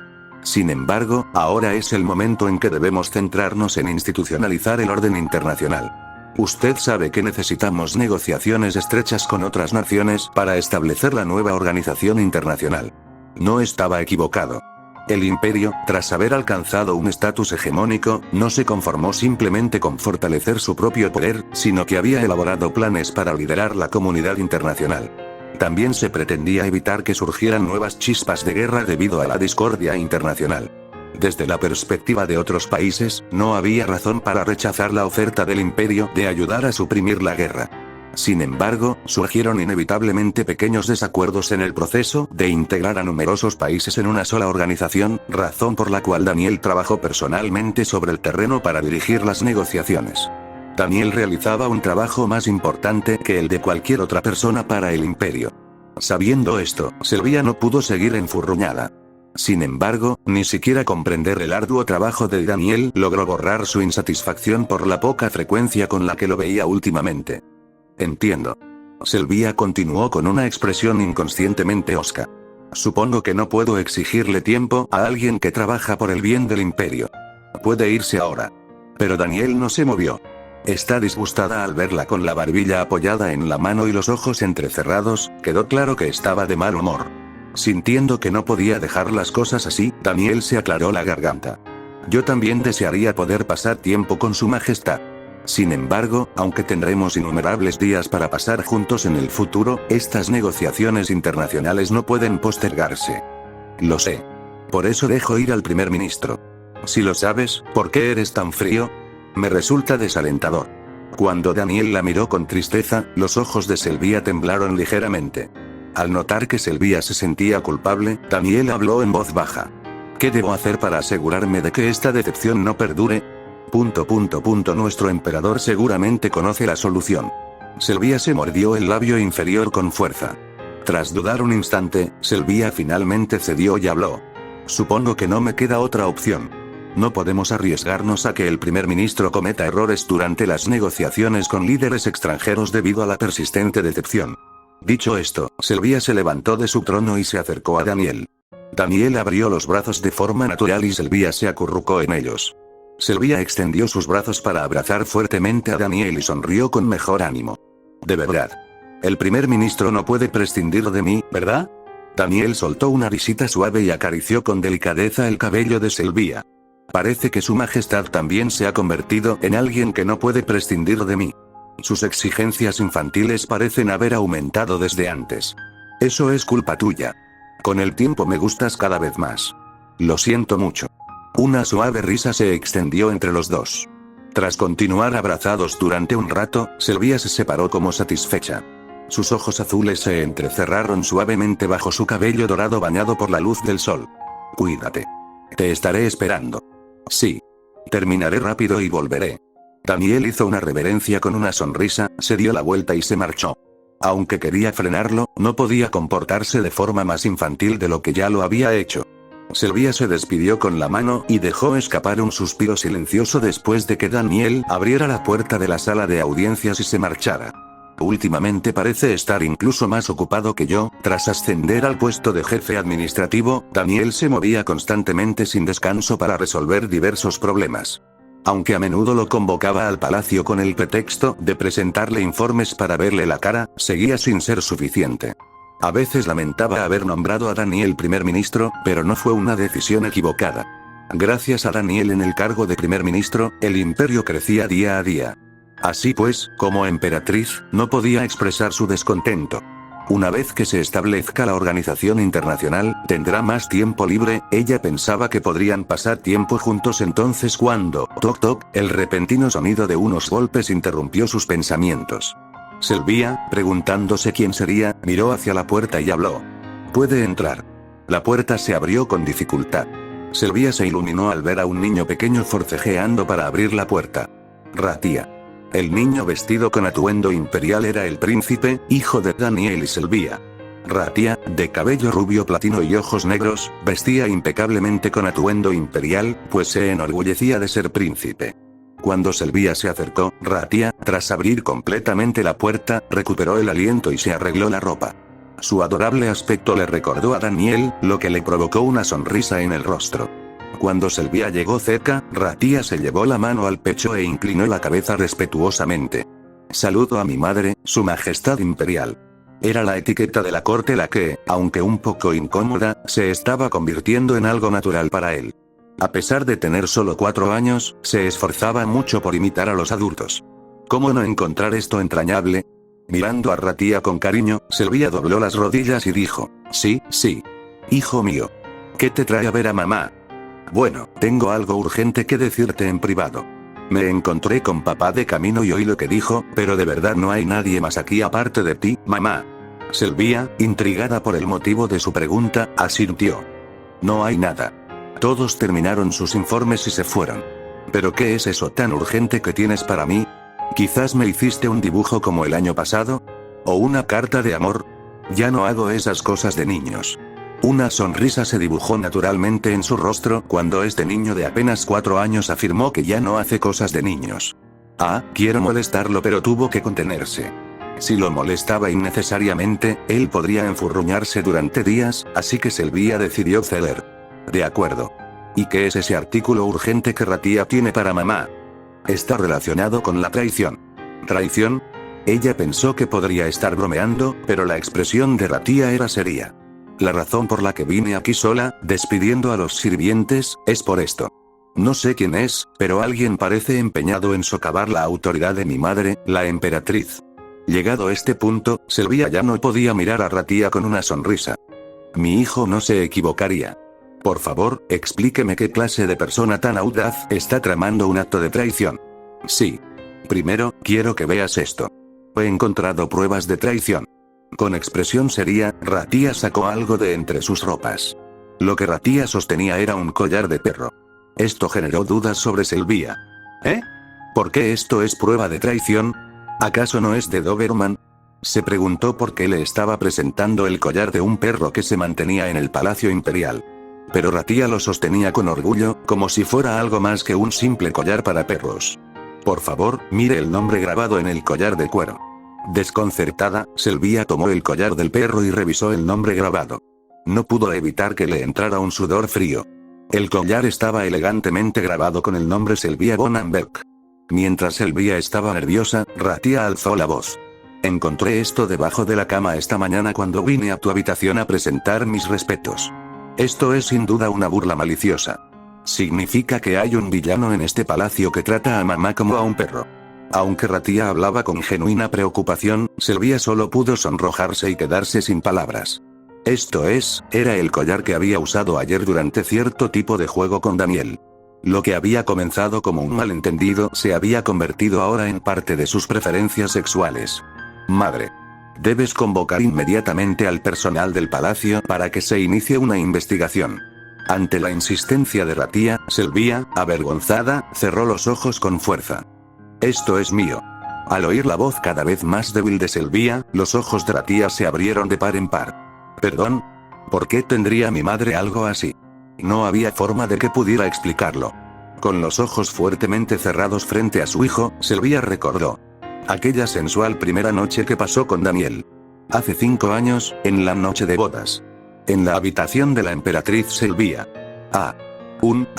Sin embargo, ahora es el momento en que debemos centrarnos en institucionalizar el orden internacional. Usted sabe que necesitamos negociaciones estrechas con otras naciones para establecer la nueva organización internacional. No estaba equivocado. El imperio, tras haber alcanzado un estatus hegemónico, no se conformó simplemente con fortalecer su propio poder, sino que había elaborado planes para liderar la comunidad internacional. También se pretendía evitar que surgieran nuevas chispas de guerra debido a la discordia internacional. Desde la perspectiva de otros países, no había razón para rechazar la oferta del imperio de ayudar a suprimir la guerra. Sin embargo, surgieron inevitablemente pequeños desacuerdos en el proceso de integrar a numerosos países en una sola organización, razón por la cual Daniel trabajó personalmente sobre el terreno para dirigir las negociaciones. Daniel realizaba un trabajo más importante que el de cualquier otra persona para el imperio. Sabiendo esto, Selvia no pudo seguir enfurruñada. Sin embargo, ni siquiera comprender el arduo trabajo de Daniel logró borrar su insatisfacción por la poca frecuencia con la que lo veía últimamente. Entiendo. Selvia continuó con una expresión inconscientemente hosca. Supongo que no puedo exigirle tiempo a alguien que trabaja por el bien del imperio. Puede irse ahora. Pero Daniel no se movió. Está disgustada al verla con la barbilla apoyada en la mano y los ojos entrecerrados, quedó claro que estaba de mal humor. Sintiendo que no podía dejar las cosas así, Daniel se aclaró la garganta. Yo también desearía poder pasar tiempo con su majestad. Sin embargo, aunque tendremos innumerables días para pasar juntos en el futuro, estas negociaciones internacionales no pueden postergarse. Lo sé. Por eso dejo ir al primer ministro. Si lo sabes, ¿por qué eres tan frío? Me resulta desalentador. Cuando Daniel la miró con tristeza, los ojos de Selvia temblaron ligeramente. Al notar que Selvia se sentía culpable, Daniel habló en voz baja. ¿Qué debo hacer para asegurarme de que esta decepción no perdure? Nuestro emperador seguramente conoce la solución. Selvia se mordió el labio inferior con fuerza. Tras dudar un instante, Selvia finalmente cedió y habló. Supongo que no me queda otra opción. No podemos arriesgarnos a que el primer ministro cometa errores durante las negociaciones con líderes extranjeros debido a la persistente decepción. Dicho esto, Selvia se levantó de su trono y se acercó a Daniel. Daniel abrió los brazos de forma natural y Selvia se acurrucó en ellos. Selvia extendió sus brazos para abrazar fuertemente a Daniel y sonrió con mejor ánimo. De verdad. El primer ministro no puede prescindir de mí, ¿verdad? Daniel soltó una risita suave y acarició con delicadeza el cabello de Selvia. Parece que su majestad también se ha convertido en alguien que no puede prescindir de mí. Sus exigencias infantiles parecen haber aumentado desde antes. Eso es culpa tuya. Con el tiempo me gustas cada vez más. Lo siento mucho. Una suave risa se extendió entre los dos. Tras continuar abrazados durante un rato, Selvia se separó como satisfecha. Sus ojos azules se entrecerraron suavemente bajo su cabello dorado bañado por la luz del sol. Cuídate. Te estaré esperando. Sí. Terminaré rápido y volveré. Daniel hizo una reverencia con una sonrisa, se dio la vuelta y se marchó. Aunque quería frenarlo, no podía comportarse de forma más infantil de lo que ya lo había hecho. Selvia se despidió con la mano y dejó escapar un suspiro silencioso después de que Daniel abriera la puerta de la sala de audiencias y se marchara. Últimamente parece estar incluso más ocupado que yo. Tras ascender al puesto de jefe administrativo, Daniel se movía constantemente sin descanso para resolver diversos problemas. Aunque a menudo lo convocaba al palacio con el pretexto de presentarle informes para verle la cara, seguía sin ser suficiente. A veces lamentaba haber nombrado a Daniel primer ministro, pero no fue una decisión equivocada. Gracias a Daniel en el cargo de primer ministro, el imperio crecía día a día. Así pues, como emperatriz, no podía expresar su descontento. Una vez que se establezca la organización internacional, tendrá más tiempo libre. Ella pensaba que podrían pasar tiempo juntos entonces cuando, toc toc, el repentino sonido de unos golpes interrumpió sus pensamientos. Sylvia, preguntándose quién sería, miró hacia la puerta y habló. «Puede entrar». La puerta se abrió con dificultad. Sylvia se iluminó al ver a un niño pequeño forcejeando para abrir la puerta. Ratia. El niño vestido con atuendo imperial era el príncipe, hijo de Daniel y Sylvia. Ratia, de cabello rubio platino y ojos negros, vestía impecablemente con atuendo imperial, pues se enorgullecía de ser príncipe. Cuando Sylvia se acercó, Ratia, tras abrir completamente la puerta, recuperó el aliento y se arregló la ropa. Su adorable aspecto le recordó a Daniel, lo que le provocó una sonrisa en el rostro. Cuando Sylvia llegó cerca, Ratia se llevó la mano al pecho e inclinó la cabeza respetuosamente. «Saludo a mi madre, su majestad imperial». Era la etiqueta de la corte la que, aunque un poco incómoda, se estaba convirtiendo en algo natural para él. A pesar de tener solo 4 años, se esforzaba mucho por imitar a los adultos. ¿Cómo no encontrar esto entrañable? Mirando a Ratia con cariño, Sylvia dobló las rodillas y dijo, «Sí, sí. Hijo mío. ¿Qué te trae a ver a mamá?» «Bueno, tengo algo urgente que decirte en privado. Me encontré con papá de camino y oí lo que dijo, pero de verdad no hay nadie más aquí aparte de ti, mamá». Sylvia, intrigada por el motivo de su pregunta, asintió. «No hay nada. Todos terminaron sus informes y se fueron. ¿Pero qué es eso tan urgente que tienes para mí? Quizás me hiciste un dibujo como el año pasado. ¿O una carta de amor? Ya no hago esas cosas de niños». Una sonrisa se dibujó naturalmente en su rostro cuando este niño de apenas 4 años afirmó que ya no hace cosas de niños. Quiero molestarlo, pero tuvo que contenerse. Si lo molestaba innecesariamente, él podría enfurruñarse durante días, así que Sylvia decidió ceder. «De acuerdo. ¿Y qué es ese artículo urgente que Ratia tiene para mamá?» «Está relacionado con la traición». «¿Traición?» Ella pensó que podría estar bromeando, pero la expresión de Ratia era seria. «La razón por la que vine aquí sola, despidiendo a los sirvientes, es por esto. No sé quién es, pero alguien parece empeñado en socavar la autoridad de mi madre, la emperatriz». Llegado este punto, Sylvia ya no podía mirar a Ratia con una sonrisa. «Mi hijo no se equivocaría. Por favor, explíqueme qué clase de persona tan audaz está tramando un acto de traición». «Sí. Primero, quiero que veas esto. He encontrado pruebas de traición». Con expresión seria, Ratia sacó algo de entre sus ropas. Lo que Ratia sostenía era un collar de perro. Esto generó dudas sobre Sylvia. ¿Por qué esto es prueba de traición? ¿Acaso no es de Doberman? Se preguntó por qué le estaba presentando el collar de un perro que se mantenía en el Palacio Imperial. Pero Ratia lo sostenía con orgullo, como si fuera algo más que un simple collar para perros. «Por favor, mire el nombre grabado en el collar de cuero». Desconcertada, Sylvia tomó el collar del perro y revisó el nombre grabado. No pudo evitar que le entrara un sudor frío. El collar estaba elegantemente grabado con el nombre Sylvia von Amberg. Mientras Sylvia estaba nerviosa, Ratia alzó la voz. «Encontré esto debajo de la cama esta mañana cuando vine a tu habitación a presentar mis respetos. Esto es sin duda una burla maliciosa. Significa que hay un villano en este palacio que trata a mamá como a un perro». Aunque Ratia hablaba con genuina preocupación, Sylvia solo pudo sonrojarse y quedarse sin palabras. Era el collar que había usado ayer durante cierto tipo de juego con Daniel. Lo que había comenzado como un malentendido se había convertido ahora en parte de sus preferencias sexuales. «Madre. Debes convocar inmediatamente al personal del palacio para que se inicie una investigación». Ante la insistencia de Ratia, Sylvia, avergonzada, cerró los ojos con fuerza. «Esto es mío». Al oír la voz cada vez más débil de Sylvia, los ojos de Ratia se abrieron de par en par. «¿Perdón? ¿Por qué tendría mi madre algo así?» No había forma de que pudiera explicarlo. Con los ojos fuertemente cerrados frente a su hijo, Sylvia recordó aquella sensual primera noche que pasó con Daniel. Hace 5 años, en la noche de bodas. En la habitación de la emperatriz Sylvia. A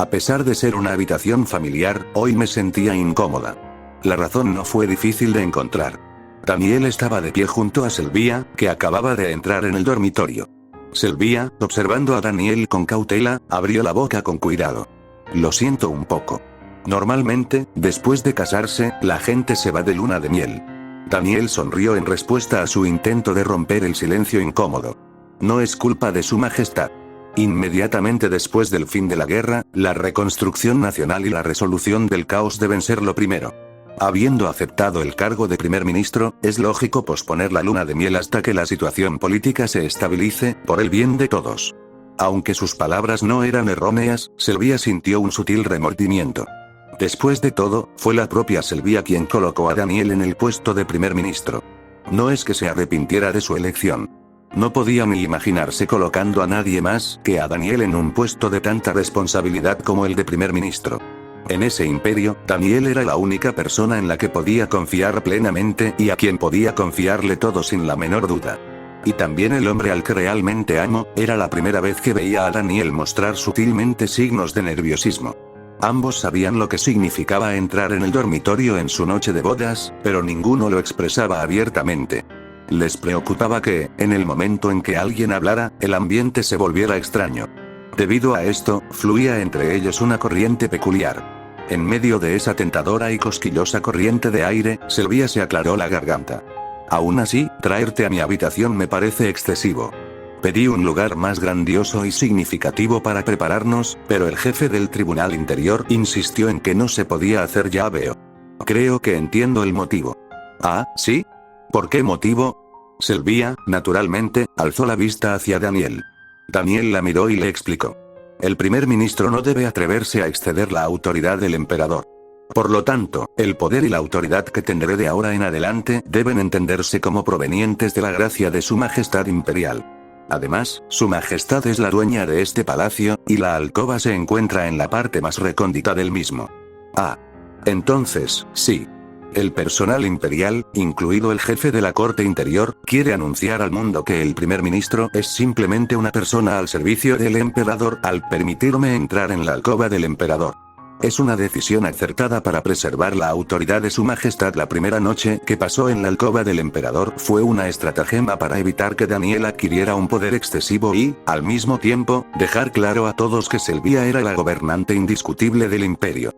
pesar de ser una habitación familiar, hoy me sentía incómoda. La razón no fue difícil de encontrar. Daniel estaba de pie junto a Sylvia, que acababa de entrar en el dormitorio. Sylvia, observando a Daniel con cautela, abrió la boca con cuidado. «Lo siento un poco. Normalmente, después de casarse, la gente se va de luna de miel. Daniel sonrió en respuesta a su intento de romper el silencio incómodo. No es culpa de su majestad. Inmediatamente después del fin de la guerra, la reconstrucción nacional y la resolución del caos deben ser lo primero. Habiendo aceptado el cargo de primer ministro, es lógico posponer la luna de miel hasta que la situación política se estabilice, por el bien de todos. Aunque sus palabras no eran erróneas, Sylvia sintió un sutil remordimiento. Después de todo, fue la propia Sylvia quien colocó a Daniel en el puesto de primer ministro. No es que se arrepintiera de su elección. No podía ni imaginarse colocando a nadie más que a Daniel en un puesto de tanta responsabilidad como el de primer ministro. En ese imperio, Daniel era la única persona en la que podía confiar plenamente y a quien podía confiarle todo sin la menor duda. Y también el hombre al que realmente amo. Era la primera vez que veía a Daniel mostrar sutilmente signos de nerviosismo. Ambos sabían lo que significaba entrar en el dormitorio en su noche de bodas, pero ninguno lo expresaba abiertamente. Les preocupaba que, en el momento en que alguien hablara, el ambiente se volviera extraño. Debido a esto, fluía entre ellos una corriente peculiar. En medio de esa tentadora y cosquillosa corriente de aire, Sylvia se aclaró la garganta. Aún así, traerte a mi habitación me parece excesivo. Pedí un lugar más grandioso y significativo para prepararnos, pero el jefe del tribunal interior insistió en que no se podía hacer. Ya veo. Creo que entiendo el motivo. ¿Ah, sí? ¿Por qué motivo? Sylvia, naturalmente, alzó la vista hacia Daniel. Daniel la miró y le explicó. El primer ministro no debe atreverse a exceder la autoridad del emperador. Por lo tanto, el poder y la autoridad que tendré de ahora en adelante deben entenderse como provenientes de la gracia de su majestad imperial. Además, su majestad es la dueña de este palacio, y la alcoba se encuentra en la parte más recóndita del mismo. Ah. Entonces, sí. El personal imperial, incluido el jefe de la corte interior, quiere anunciar al mundo que el primer ministro es simplemente una persona al servicio del emperador al permitirme entrar en la alcoba del emperador. Es una decisión acertada para preservar la autoridad de su majestad. La primera noche que pasó en la alcoba del emperador fue una estratagema para evitar que Daniel adquiriera un poder excesivo y, al mismo tiempo, dejar claro a todos que Sylvia era la gobernante indiscutible del imperio.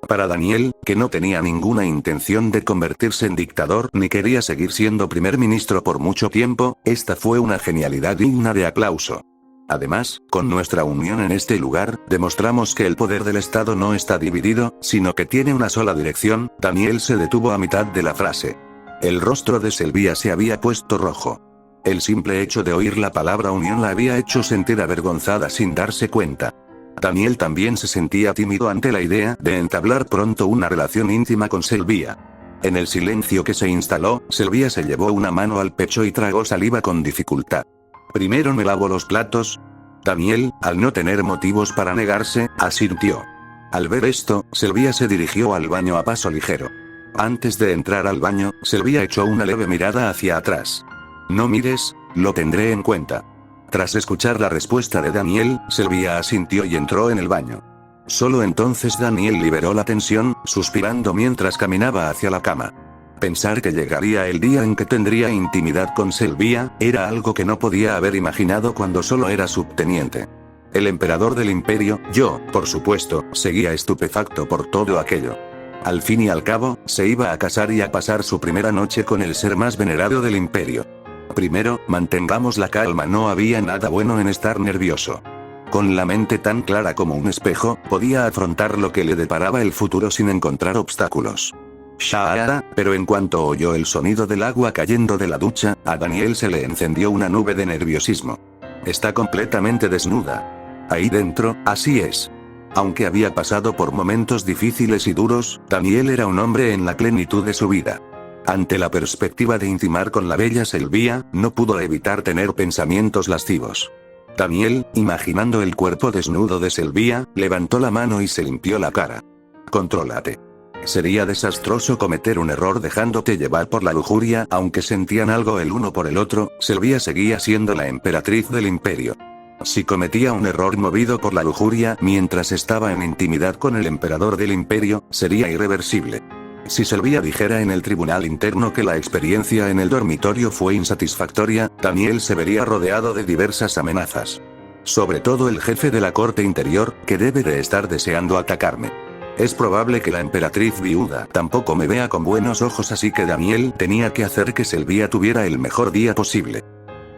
Para Daniel, que no tenía ninguna intención de convertirse en dictador ni quería seguir siendo primer ministro por mucho tiempo, esta fue una genialidad digna de aplauso. Además, con nuestra unión en este lugar, demostramos que el poder del Estado no está dividido, sino que tiene una sola dirección. Daniel se detuvo a mitad de la frase. El rostro de Sylvia se había puesto rojo. El simple hecho de oír la palabra unión la había hecho sentir avergonzada sin darse cuenta. Daniel también se sentía tímido ante la idea de entablar pronto una relación íntima con Sylvia. En el silencio que se instaló, Sylvia se llevó una mano al pecho y tragó saliva con dificultad. Primero me lavo los platos. Daniel, al no tener motivos para negarse, asintió. Al ver esto, Sylvia se dirigió al baño a paso ligero. Antes de entrar al baño, Sylvia echó una leve mirada hacia atrás. No mires, lo tendré en cuenta. Tras escuchar la respuesta de Daniel, Sylvia asintió y entró en el baño. Solo entonces Daniel liberó la tensión, suspirando mientras caminaba hacia la cama. Pensar que llegaría el día en que tendría intimidad con Sylvia, era algo que no podía haber imaginado cuando solo era subteniente. El emperador del imperio, yo, por supuesto, seguía estupefacto por todo aquello. Al fin y al cabo, se iba a casar y a pasar su primera noche con el ser más venerado del imperio. Primero, mantengamos la calma. No había nada bueno en estar nervioso. Con la mente tan clara como un espejo, podía afrontar lo que le deparaba el futuro sin encontrar obstáculos. Shaara, pero en cuanto oyó el sonido del agua cayendo de la ducha, a Daniel se le encendió una nube de nerviosismo. Está completamente desnuda. Ahí dentro, así es. Aunque había pasado por momentos difíciles y duros, Daniel era un hombre en la plenitud de su vida. Ante la perspectiva de intimar con la bella Sylvia, no pudo evitar tener pensamientos lascivos. Daniel, imaginando el cuerpo desnudo de Sylvia, levantó la mano y se limpió la cara. Contrólate. Sería desastroso cometer un error dejándote llevar por la lujuria. Aunque sentían algo el uno por el otro, Sylvia seguía siendo la emperatriz del imperio. Si cometía un error movido por la lujuria mientras estaba en intimidad con el emperador del imperio, sería irreversible. Si Sylvia dijera en el tribunal interno que la experiencia en el dormitorio fue insatisfactoria, Daniel se vería rodeado de diversas amenazas. Sobre todo el jefe de la corte interior, que debe de estar deseando atacarme. Es probable que la emperatriz viuda tampoco me vea con buenos ojos, así que Daniel tenía que hacer que Sylvia tuviera el mejor día posible.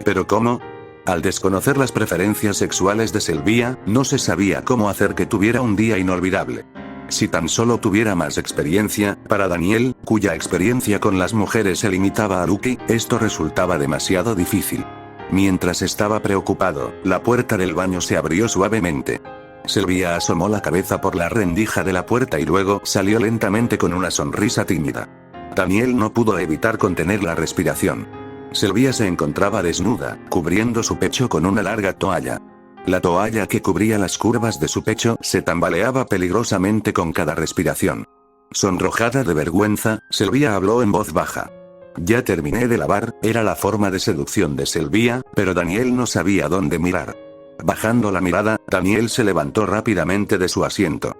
¿Pero cómo? Al desconocer las preferencias sexuales de Sylvia, no se sabía cómo hacer que tuviera un día inolvidable. Si tan solo tuviera más experiencia, para Daniel, cuya experiencia con las mujeres se limitaba a Lucky, esto resultaba demasiado difícil. Mientras estaba preocupado, la puerta del baño se abrió suavemente. Sylvia asomó la cabeza por la rendija de la puerta y luego salió lentamente con una sonrisa tímida. Daniel no pudo evitar contener la respiración. Sylvia se encontraba desnuda, cubriendo su pecho con una larga toalla. La toalla que cubría las curvas de su pecho se tambaleaba peligrosamente con cada respiración. Sonrojada de vergüenza, Sylvia habló en voz baja. Ya terminé de lavar, era la forma de seducción de Sylvia, pero Daniel no sabía dónde mirar. Bajando la mirada, Daniel se levantó rápidamente de su asiento.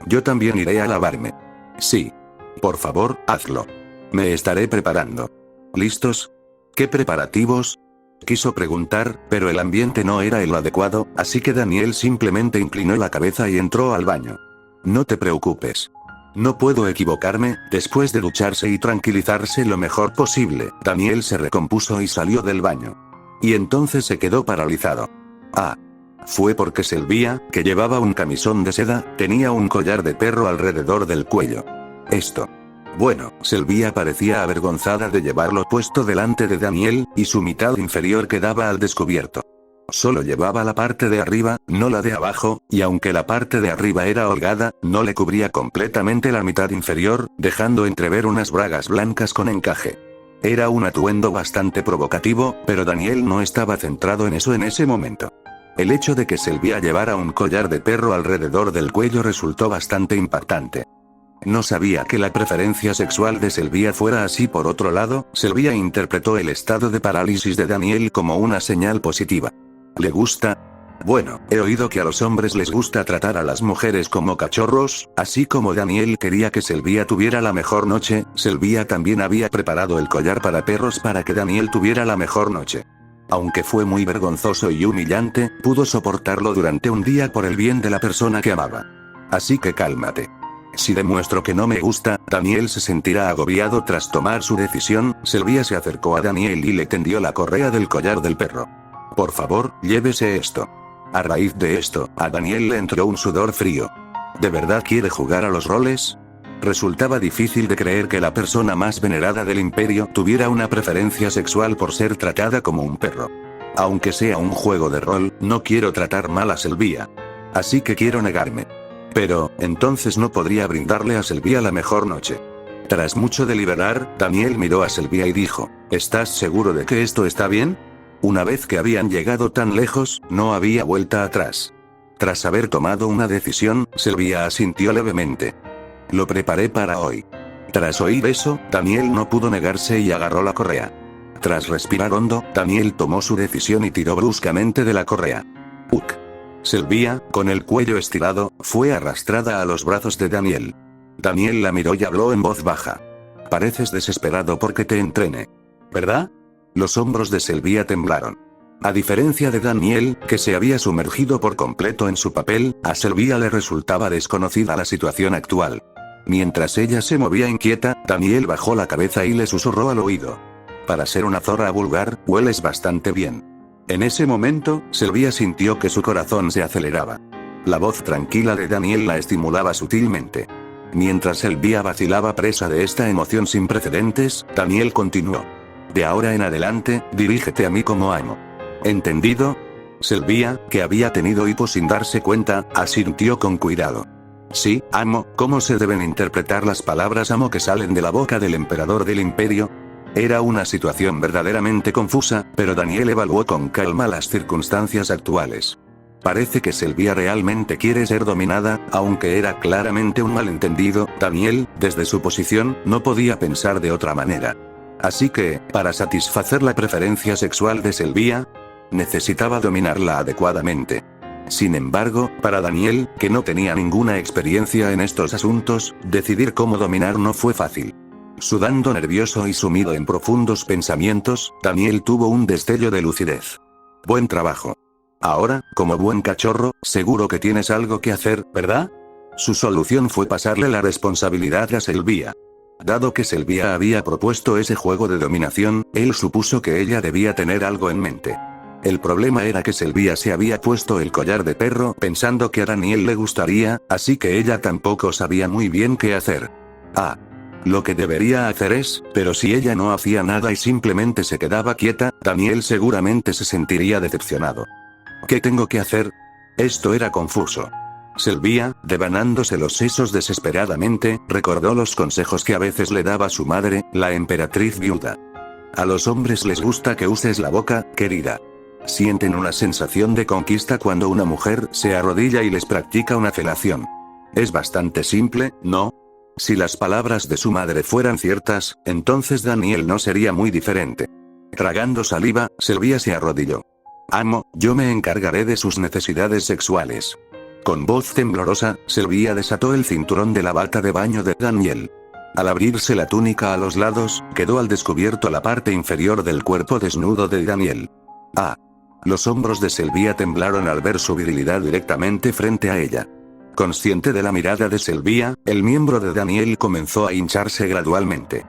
Yo también iré a lavarme. Sí. Por favor, hazlo. Me estaré preparando. ¿Listos? ¿Qué preparativos? Quiso preguntar, pero el ambiente no era el adecuado, así que Daniel simplemente inclinó la cabeza y entró al baño. No te preocupes. No puedo equivocarme. Después de ducharse y tranquilizarse lo mejor posible, Daniel se recompuso y salió del baño. Y entonces se quedó paralizado. Ah. Fue porque Sylvia, que llevaba un camisón de seda, tenía un collar de perro alrededor del cuello. Esto. Bueno, Sylvia parecía avergonzada de llevarlo puesto delante de Daniel, y su mitad inferior quedaba al descubierto. Solo llevaba la parte de arriba, no la de abajo, y aunque la parte de arriba era holgada, no le cubría completamente la mitad inferior, dejando entrever unas bragas blancas con encaje. Era un atuendo bastante provocativo, pero Daniel no estaba centrado en eso en ese momento. El hecho de que Sylvia llevara un collar de perro alrededor del cuello resultó bastante impactante. No sabía que la preferencia sexual de Sylvia fuera así. Por otro lado, Sylvia interpretó el estado de parálisis de Daniel como una señal positiva. ¿Le gusta? Bueno, he oído que a los hombres les gusta tratar a las mujeres como cachorros, así como Daniel quería que Sylvia tuviera la mejor noche, Sylvia también había preparado el collar para perros para que Daniel tuviera la mejor noche. Aunque fue muy vergonzoso y humillante, pudo soportarlo durante un día por el bien de la persona que amaba. Así que cálmate. Si demuestro que no me gusta, Daniel se sentirá agobiado. Tras tomar su decisión, Sylvia se acercó a Daniel y le tendió la correa del collar del perro. Por favor, llévese esto. A raíz de esto, a Daniel le entró un sudor frío. ¿De verdad quiere jugar a los roles? Resultaba difícil de creer que la persona más venerada del imperio tuviera una preferencia sexual por ser tratada como un perro. Aunque sea un juego de rol, no quiero tratar mal a Sylvia. Así que quiero negarme. Pero, entonces no podría brindarle a Sylvia la mejor noche. Tras mucho deliberar, Daniel miró a Sylvia y dijo, ¿estás seguro de que esto está bien? Una vez que habían llegado tan lejos, no había vuelta atrás. Tras haber tomado una decisión, Sylvia asintió levemente. Lo preparé para hoy. Tras oír eso, Daniel no pudo negarse y agarró la correa. Tras respirar hondo, Daniel tomó su decisión y tiró bruscamente de la correa. ¡Uc! Sylvia, con el cuello estirado, fue arrastrada a los brazos de Daniel. Daniel la miró y habló en voz baja. Pareces desesperado porque te entrene. ¿Verdad? Los hombros de Sylvia temblaron. A diferencia de Daniel, que se había sumergido por completo en su papel, a Sylvia le resultaba desconocida la situación actual. Mientras ella se movía inquieta, Daniel bajó la cabeza y le susurró al oído. Para ser una zorra vulgar, hueles bastante bien. En ese momento, Sylvia sintió que su corazón se aceleraba. La voz tranquila de Daniel la estimulaba sutilmente. Mientras Sylvia vacilaba presa de esta emoción sin precedentes, Daniel continuó. De ahora en adelante, dirígete a mí como amo. ¿Entendido? Sylvia, que había tenido hipo sin darse cuenta, asintió con cuidado. Sí, amo. ¿Cómo se deben interpretar las palabras amo que salen de la boca del emperador del imperio? Era una situación verdaderamente confusa, pero Daniel evaluó con calma las circunstancias actuales. Parece que Sylvia realmente quiere ser dominada, aunque era claramente un malentendido. Daniel, desde su posición, no podía pensar de otra manera. Así que, para satisfacer la preferencia sexual de Sylvia, necesitaba dominarla adecuadamente. Sin embargo, para Daniel, que no tenía ninguna experiencia en estos asuntos, decidir cómo dominar no fue fácil. Sudando nervioso y sumido en profundos pensamientos, Daniel tuvo un destello de lucidez. Buen trabajo. Ahora, como buen cachorro, seguro que tienes algo que hacer, ¿verdad? Su solución fue pasarle la responsabilidad a Sylvia. Dado que Sylvia había propuesto ese juego de dominación, él supuso que ella debía tener algo en mente. El problema era que Sylvia se había puesto el collar de perro pensando que a Daniel le gustaría, así que ella tampoco sabía muy bien qué hacer. Lo que debería hacer es, pero si ella no hacía nada y simplemente se quedaba quieta, Daniel seguramente se sentiría decepcionado. ¿Qué tengo que hacer? Esto era confuso. Sylvia, devanándose los sesos desesperadamente, recordó los consejos que a veces le daba su madre, la emperatriz viuda. A los hombres les gusta que uses la boca, querida. Sienten una sensación de conquista cuando una mujer se arrodilla y les practica una felación. Es bastante simple, ¿no? Si las palabras de su madre fueran ciertas, entonces Daniel no sería muy diferente. Tragando saliva, Sylvia se arrodilló. Amo, yo me encargaré de sus necesidades sexuales. Con voz temblorosa, Sylvia desató el cinturón de la bata de baño de Daniel. Al abrirse la túnica a los lados, quedó al descubierto la parte inferior del cuerpo desnudo de Daniel. Los hombros de Sylvia temblaron al ver su virilidad directamente frente a ella. Consciente de la mirada de Sylvia, el miembro de Daniel comenzó a hincharse gradualmente.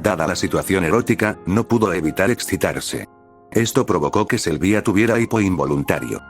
Dada la situación erótica, no pudo evitar excitarse. Esto provocó que Sylvia tuviera hipo involuntario.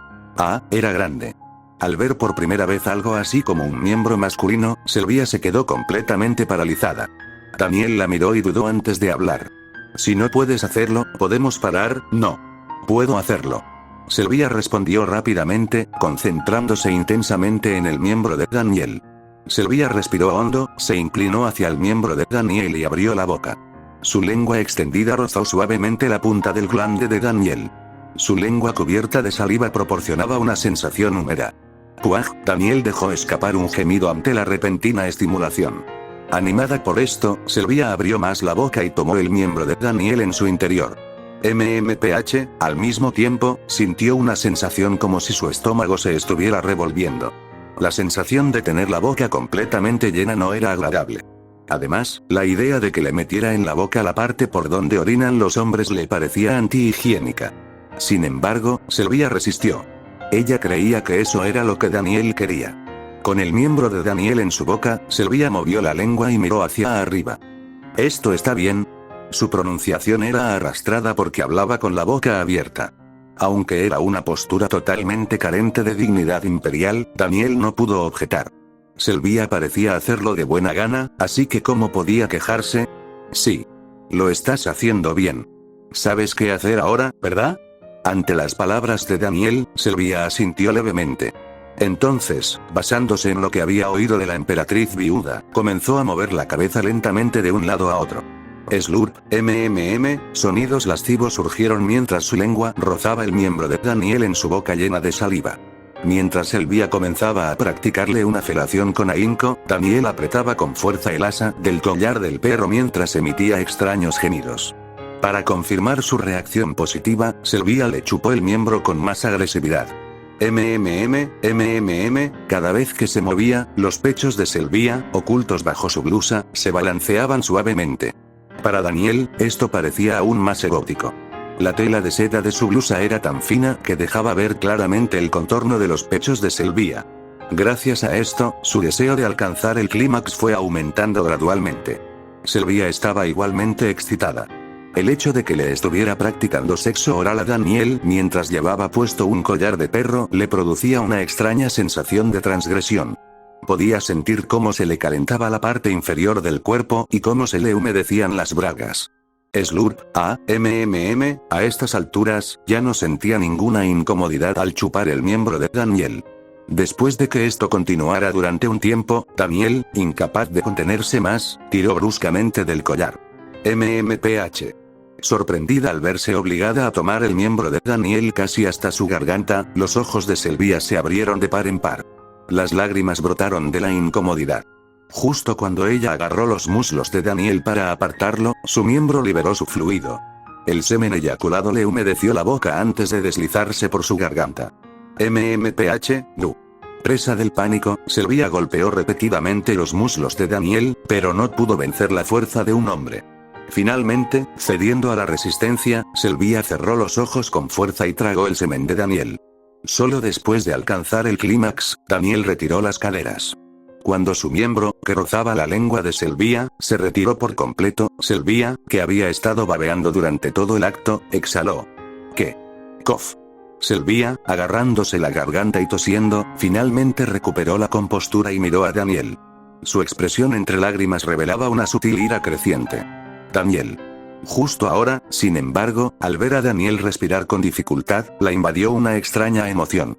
Era grande. Al ver por primera vez algo así como un miembro masculino, Sylvia se quedó completamente paralizada. Daniel la miró y dudó antes de hablar. Si no puedes hacerlo, ¿podemos parar? No. Puedo hacerlo. Sylvia respondió rápidamente, concentrándose intensamente en el miembro de Daniel. Sylvia respiró hondo, se inclinó hacia el miembro de Daniel y abrió la boca. Su lengua extendida rozó suavemente la punta del glande de Daniel. Su lengua cubierta de saliva proporcionaba una sensación húmeda. ¡Cuaj! Daniel dejó escapar un gemido ante la repentina estimulación. Animada por esto, Sylvia abrió más la boca y tomó el miembro de Daniel en su interior. Al mismo tiempo, sintió una sensación como si su estómago se estuviera revolviendo. La sensación de tener la boca completamente llena no era agradable. Además, la idea de que le metiera en la boca la parte por donde orinan los hombres le parecía antihigiénica. Sin embargo, Sylvia resistió. Ella creía que eso era lo que Daniel quería. Con el miembro de Daniel en su boca, Sylvia movió la lengua y miró hacia arriba. ¿Esto está bien? Su pronunciación era arrastrada porque hablaba con la boca abierta. Aunque era una postura totalmente carente de dignidad imperial, Daniel no pudo objetar. Sylvia parecía hacerlo de buena gana, así que ¿cómo podía quejarse? Sí. Lo estás haciendo bien. ¿Sabes qué hacer ahora, verdad? Ante las palabras de Daniel, Sylvia asintió levemente. Entonces, basándose en lo que había oído de la emperatriz viuda, comenzó a mover la cabeza lentamente de un lado a otro. Slurp, sonidos lascivos surgieron mientras su lengua rozaba el miembro de Daniel en su boca llena de saliva. Mientras Sylvia comenzaba a practicarle una felación con ahínco, Daniel apretaba con fuerza el asa del collar del perro mientras emitía extraños gemidos. Para confirmar su reacción positiva, Sylvia le chupó el miembro con más agresividad. Cada vez que se movía, los pechos de Sylvia, ocultos bajo su blusa, se balanceaban suavemente. Para Daniel, esto parecía aún más erótico. La tela de seda de su blusa era tan fina que dejaba ver claramente el contorno de los pechos de Sylvia. Gracias a esto, su deseo de alcanzar el clímax fue aumentando gradualmente. Sylvia estaba igualmente excitada. El hecho de que le estuviera practicando sexo oral a Daniel mientras llevaba puesto un collar de perro le producía una extraña sensación de transgresión. Podía sentir cómo se le calentaba la parte inferior del cuerpo y cómo se le humedecían las bragas. Slurp, a estas alturas, ya no sentía ninguna incomodidad al chupar el miembro de Daniel. Después de que esto continuara durante un tiempo, Daniel, incapaz de contenerse más, tiró bruscamente del collar. Sorprendida al verse obligada a tomar el miembro de Daniel casi hasta su garganta, los ojos de Sylvia se abrieron de par en par. Las lágrimas brotaron de la incomodidad. Justo cuando ella agarró los muslos de Daniel para apartarlo, su miembro liberó su fluido. El semen eyaculado le humedeció la boca antes de deslizarse por su garganta. Presa del pánico, Sylvia golpeó repetidamente los muslos de Daniel, pero no pudo vencer la fuerza de un hombre. Finalmente, cediendo a la resistencia, Sylvia cerró los ojos con fuerza y tragó el semen de Daniel. Solo después de alcanzar el clímax, Daniel retiró las caderas. cuando su miembro, que rozaba la lengua de Sylvia, se retiró por completo. Sylvia, que había estado babeando durante todo el acto, exhaló. ¿Qué? Cof. Sylvia, agarrándose la garganta y tosiendo, finalmente recuperó la compostura y miró a Daniel. Su expresión entre lágrimas revelaba una sutil ira creciente. Daniel. Justo ahora, sin embargo, al ver a Daniel respirar con dificultad, la invadió una extraña emoción.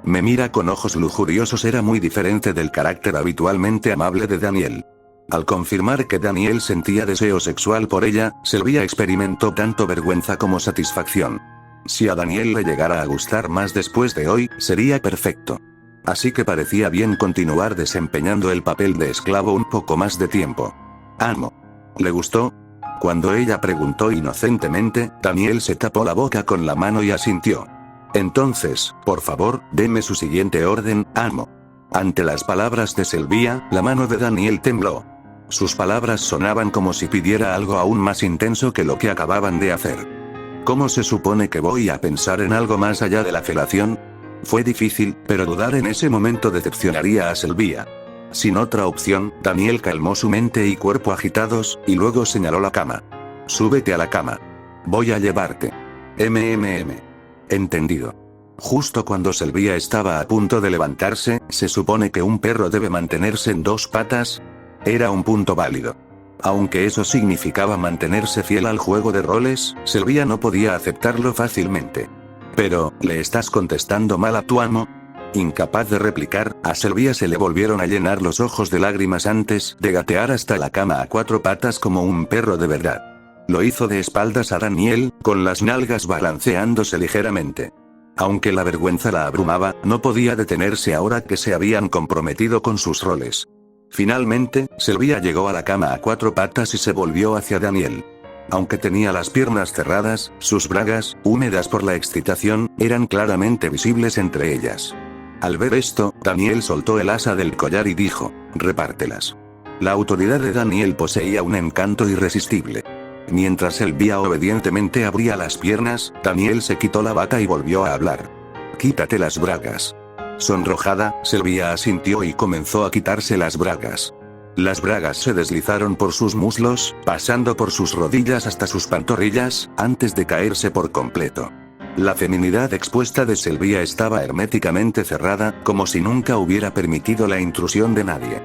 Me mira con ojos lujuriosos era muy diferente del carácter habitualmente amable de Daniel. Al confirmar que Daniel sentía deseo sexual por ella, Sylvia experimentó tanto vergüenza como satisfacción. Si a Daniel le llegara a gustar más después de hoy, sería perfecto. Así que parecía bien continuar desempeñando el papel de esclavo un poco más de tiempo. Amo. ¿Le gustó? Cuando ella preguntó inocentemente, Daniel se tapó la boca con la mano y asintió. Entonces, por favor, deme su siguiente orden, amo. Ante las palabras de Sylvia, la mano de Daniel tembló. Sus palabras sonaban como si pidiera algo aún más intenso que lo que acababan de hacer. ¿Cómo se supone que voy a pensar en algo más allá de la felación? Fue difícil, pero dudar en ese momento decepcionaría a Sylvia. Sin otra opción, Daniel calmó su mente y cuerpo agitados, y luego señaló la cama. Súbete a la cama. Voy a llevarte. Entendido. Justo cuando Sylvia estaba a punto de levantarse, ¿se supone que un perro debe mantenerse en dos patas? Era un punto válido. Aunque eso significaba mantenerse fiel al juego de roles, Sylvia no podía aceptarlo fácilmente. Pero, ¿le estás contestando mal a tu amo? Incapaz de replicar, a Sylvia se le volvieron a llenar los ojos de lágrimas antes de gatear hasta la cama a cuatro patas como un perro de verdad. Lo hizo de espaldas a Daniel, con las nalgas balanceándose ligeramente. Aunque la vergüenza la abrumaba, no podía detenerse ahora que se habían comprometido con sus roles. Finalmente, Sylvia llegó a la cama a cuatro patas y se volvió hacia Daniel. Aunque tenía las piernas cerradas, sus bragas, húmedas por la excitación, eran claramente visibles entre ellas. Al ver esto, Daniel soltó el asa del collar y dijo, repártelas. La autoridad de Daniel poseía un encanto irresistible. Mientras Sylvia obedientemente abría las piernas, Daniel se quitó la bata y volvió a hablar. Quítate las bragas. Sonrojada, Sylvia asintió y comenzó a quitarse las bragas. Las bragas se deslizaron por sus muslos, pasando por sus rodillas hasta sus pantorrillas, antes de caerse por completo. La feminidad expuesta de Sylvia estaba herméticamente cerrada, como si nunca hubiera permitido la intrusión de nadie.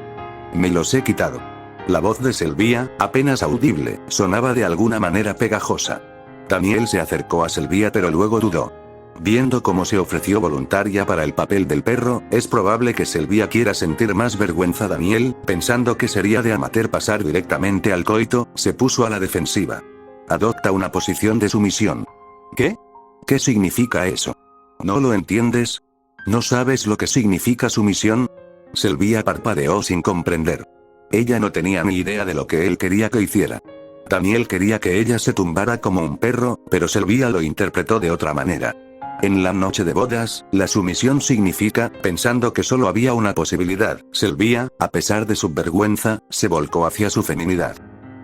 Me los he quitado. La voz de Sylvia, apenas audible, sonaba de alguna manera pegajosa. Daniel se acercó a Sylvia pero luego dudó. Viendo cómo se ofreció voluntaria para el papel del perro, es probable que Sylvia quiera sentir más vergüenza. Daniel, pensando que sería de amateur pasar directamente al coito, se puso a la defensiva. Adopta una posición de sumisión. ¿Qué? ¿Qué significa eso? ¿No lo entiendes? ¿No sabes lo que significa sumisión? Sylvia parpadeó sin comprender. Ella no tenía ni idea de lo que él quería que hiciera. Daniel quería que ella se tumbara como un perro, pero Sylvia lo interpretó de otra manera. En la noche de bodas, la sumisión significa, pensando que solo había una posibilidad, Sylvia, a pesar de su vergüenza, se volcó hacia su feminidad.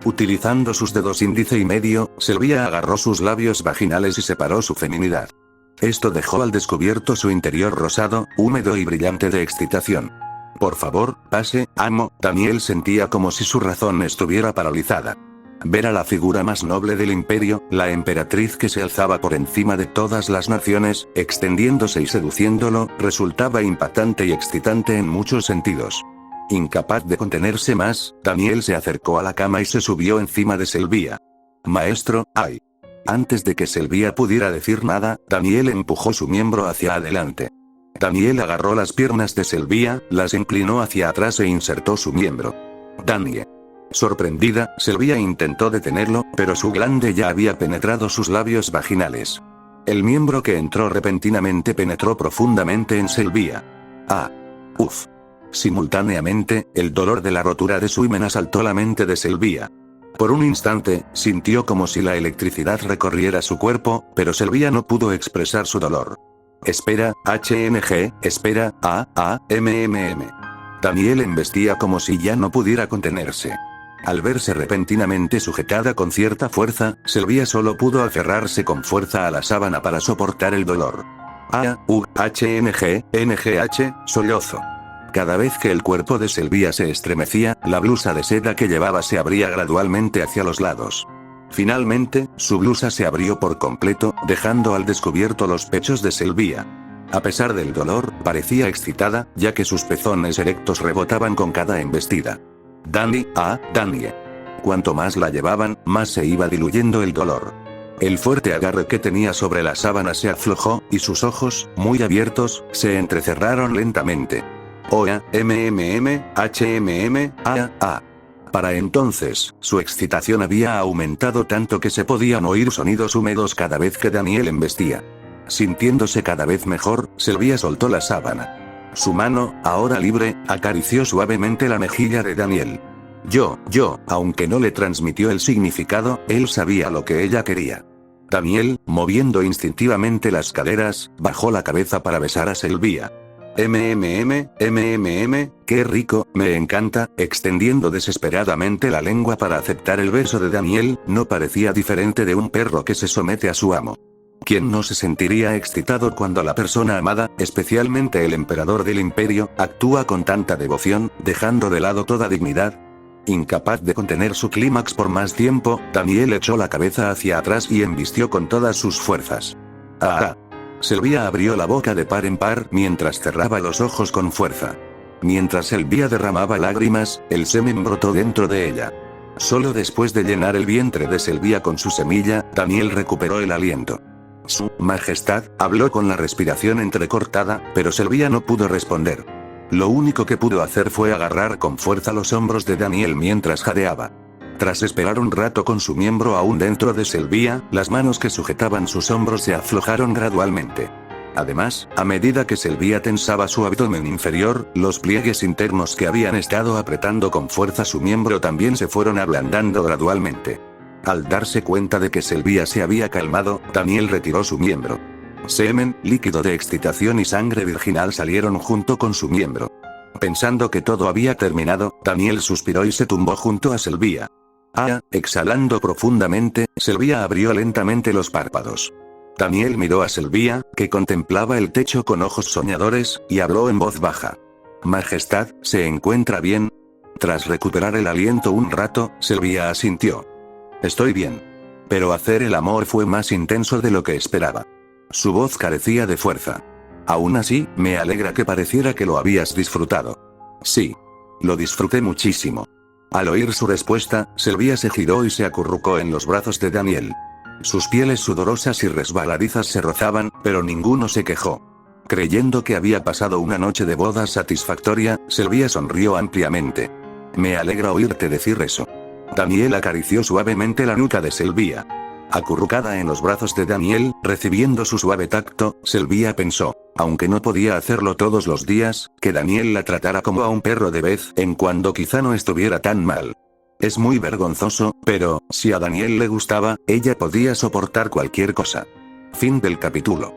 Utilizando sus dedos índice y medio, Sylvia agarró sus labios vaginales y separó su feminidad. Esto dejó al descubierto su interior rosado, húmedo y brillante de excitación. Por favor, pase, amo. Daniel sentía como si su razón estuviera paralizada. Ver a la figura más noble del imperio, la emperatriz que se alzaba por encima de todas las naciones, extendiéndose y seduciéndolo, resultaba impactante y excitante en muchos sentidos. Incapaz de contenerse más, Daniel se acercó a la cama y se subió encima de Sylvia. Maestro, ¡ay! Antes de que Sylvia pudiera decir nada, Daniel empujó su miembro hacia adelante. Daniel agarró las piernas de Sylvia, las inclinó hacia atrás e insertó su miembro. Daniel. Sorprendida, Sylvia intentó detenerlo, pero su glande ya había penetrado sus labios vaginales. El miembro que entró repentinamente penetró profundamente en Sylvia. ¡Ah! ¡Uf! Simultáneamente, el dolor de la rotura de su himen asaltó la mente de Sylvia. Por un instante, sintió como si la electricidad recorriera su cuerpo, pero Sylvia no pudo expresar su dolor. Espera, espera, Daniel embestía como si ya no pudiera contenerse. Al verse repentinamente sujetada con cierta fuerza, Sylvia solo pudo aferrarse con fuerza a la sábana para soportar el dolor. Sollozo. Cada vez que el cuerpo de Sylvia se estremecía, la blusa de seda que llevaba se abría gradualmente hacia los lados. Finalmente, su blusa se abrió por completo, dejando al descubierto los pechos de Sylvia. A pesar del dolor, parecía excitada, ya que sus pezones erectos rebotaban con cada embestida. Dani. Cuanto más la llevaban, más se iba diluyendo el dolor. El fuerte agarre que tenía sobre la sábana se aflojó, y sus ojos, muy abiertos, se entrecerraron lentamente. Para entonces, su excitación había aumentado tanto que se podían oír sonidos húmedos cada vez que Daniel embestía. Sintiéndose cada vez mejor, Sylvia soltó la sábana. Su mano, ahora libre, acarició suavemente la mejilla de Daniel. Aunque no le transmitió el significado, él sabía lo que ella quería. Daniel, moviendo instintivamente las caderas, bajó la cabeza para besar a Sylvia. Qué rico, me encanta, extendiendo desesperadamente la lengua para aceptar el beso de Daniel, no parecía diferente de un perro que se somete a su amo. ¿Quién no se sentiría excitado cuando la persona amada, especialmente el emperador del imperio, actúa con tanta devoción, dejando de lado toda dignidad? Incapaz de contener su clímax por más tiempo, Daniel echó la cabeza hacia atrás y embistió con todas sus fuerzas. Sylvia abrió la boca de par en par mientras cerraba los ojos con fuerza. Mientras Sylvia derramaba lágrimas, el semen brotó dentro de ella. Solo después de llenar el vientre de Sylvia con su semilla, Daniel recuperó el aliento. Su Majestad habló con la respiración entrecortada, pero Sylvia no pudo responder. Lo único que pudo hacer fue agarrar con fuerza los hombros de Daniel mientras jadeaba. Tras esperar un rato con su miembro aún dentro de Sylvia, las manos que sujetaban sus hombros se aflojaron gradualmente. Además, a medida que Sylvia tensaba su abdomen inferior, los pliegues internos que habían estado apretando con fuerza su miembro también se fueron ablandando gradualmente. Al darse cuenta de que Sylvia se había calmado, Daniel retiró su miembro. Semen, líquido de excitación y sangre virginal salieron junto con su miembro. Pensando que todo había terminado, Daniel suspiró y se tumbó junto a Sylvia. Exhalando profundamente, Sylvia abrió lentamente los párpados. Daniel miró a Sylvia, que contemplaba el techo con ojos soñadores, y habló en voz baja. Majestad, ¿se encuentra bien? Tras recuperar el aliento un rato, Sylvia asintió. Estoy bien. Pero hacer el amor fue más intenso de lo que esperaba. Su voz carecía de fuerza. Aún así, me alegra que pareciera que lo habías disfrutado. Sí. Lo disfruté muchísimo. Al oír su respuesta, Sylvia se giró y se acurrucó en los brazos de Daniel. Sus pieles sudorosas y resbaladizas se rozaban, pero ninguno se quejó. Creyendo que había pasado una noche de bodas satisfactoria, Sylvia sonrió ampliamente. Me alegra oírte decir eso. Daniel acarició suavemente la nuca de Sylvia. Acurrucada en los brazos de Daniel, recibiendo su suave tacto, Sylvia pensó, aunque no podía hacerlo todos los días, que Daniel la tratara como a un perro de vez en cuando quizá no estuviera tan mal. Es muy vergonzoso, pero, si a Daniel le gustaba, ella podía soportar cualquier cosa. Fin del capítulo.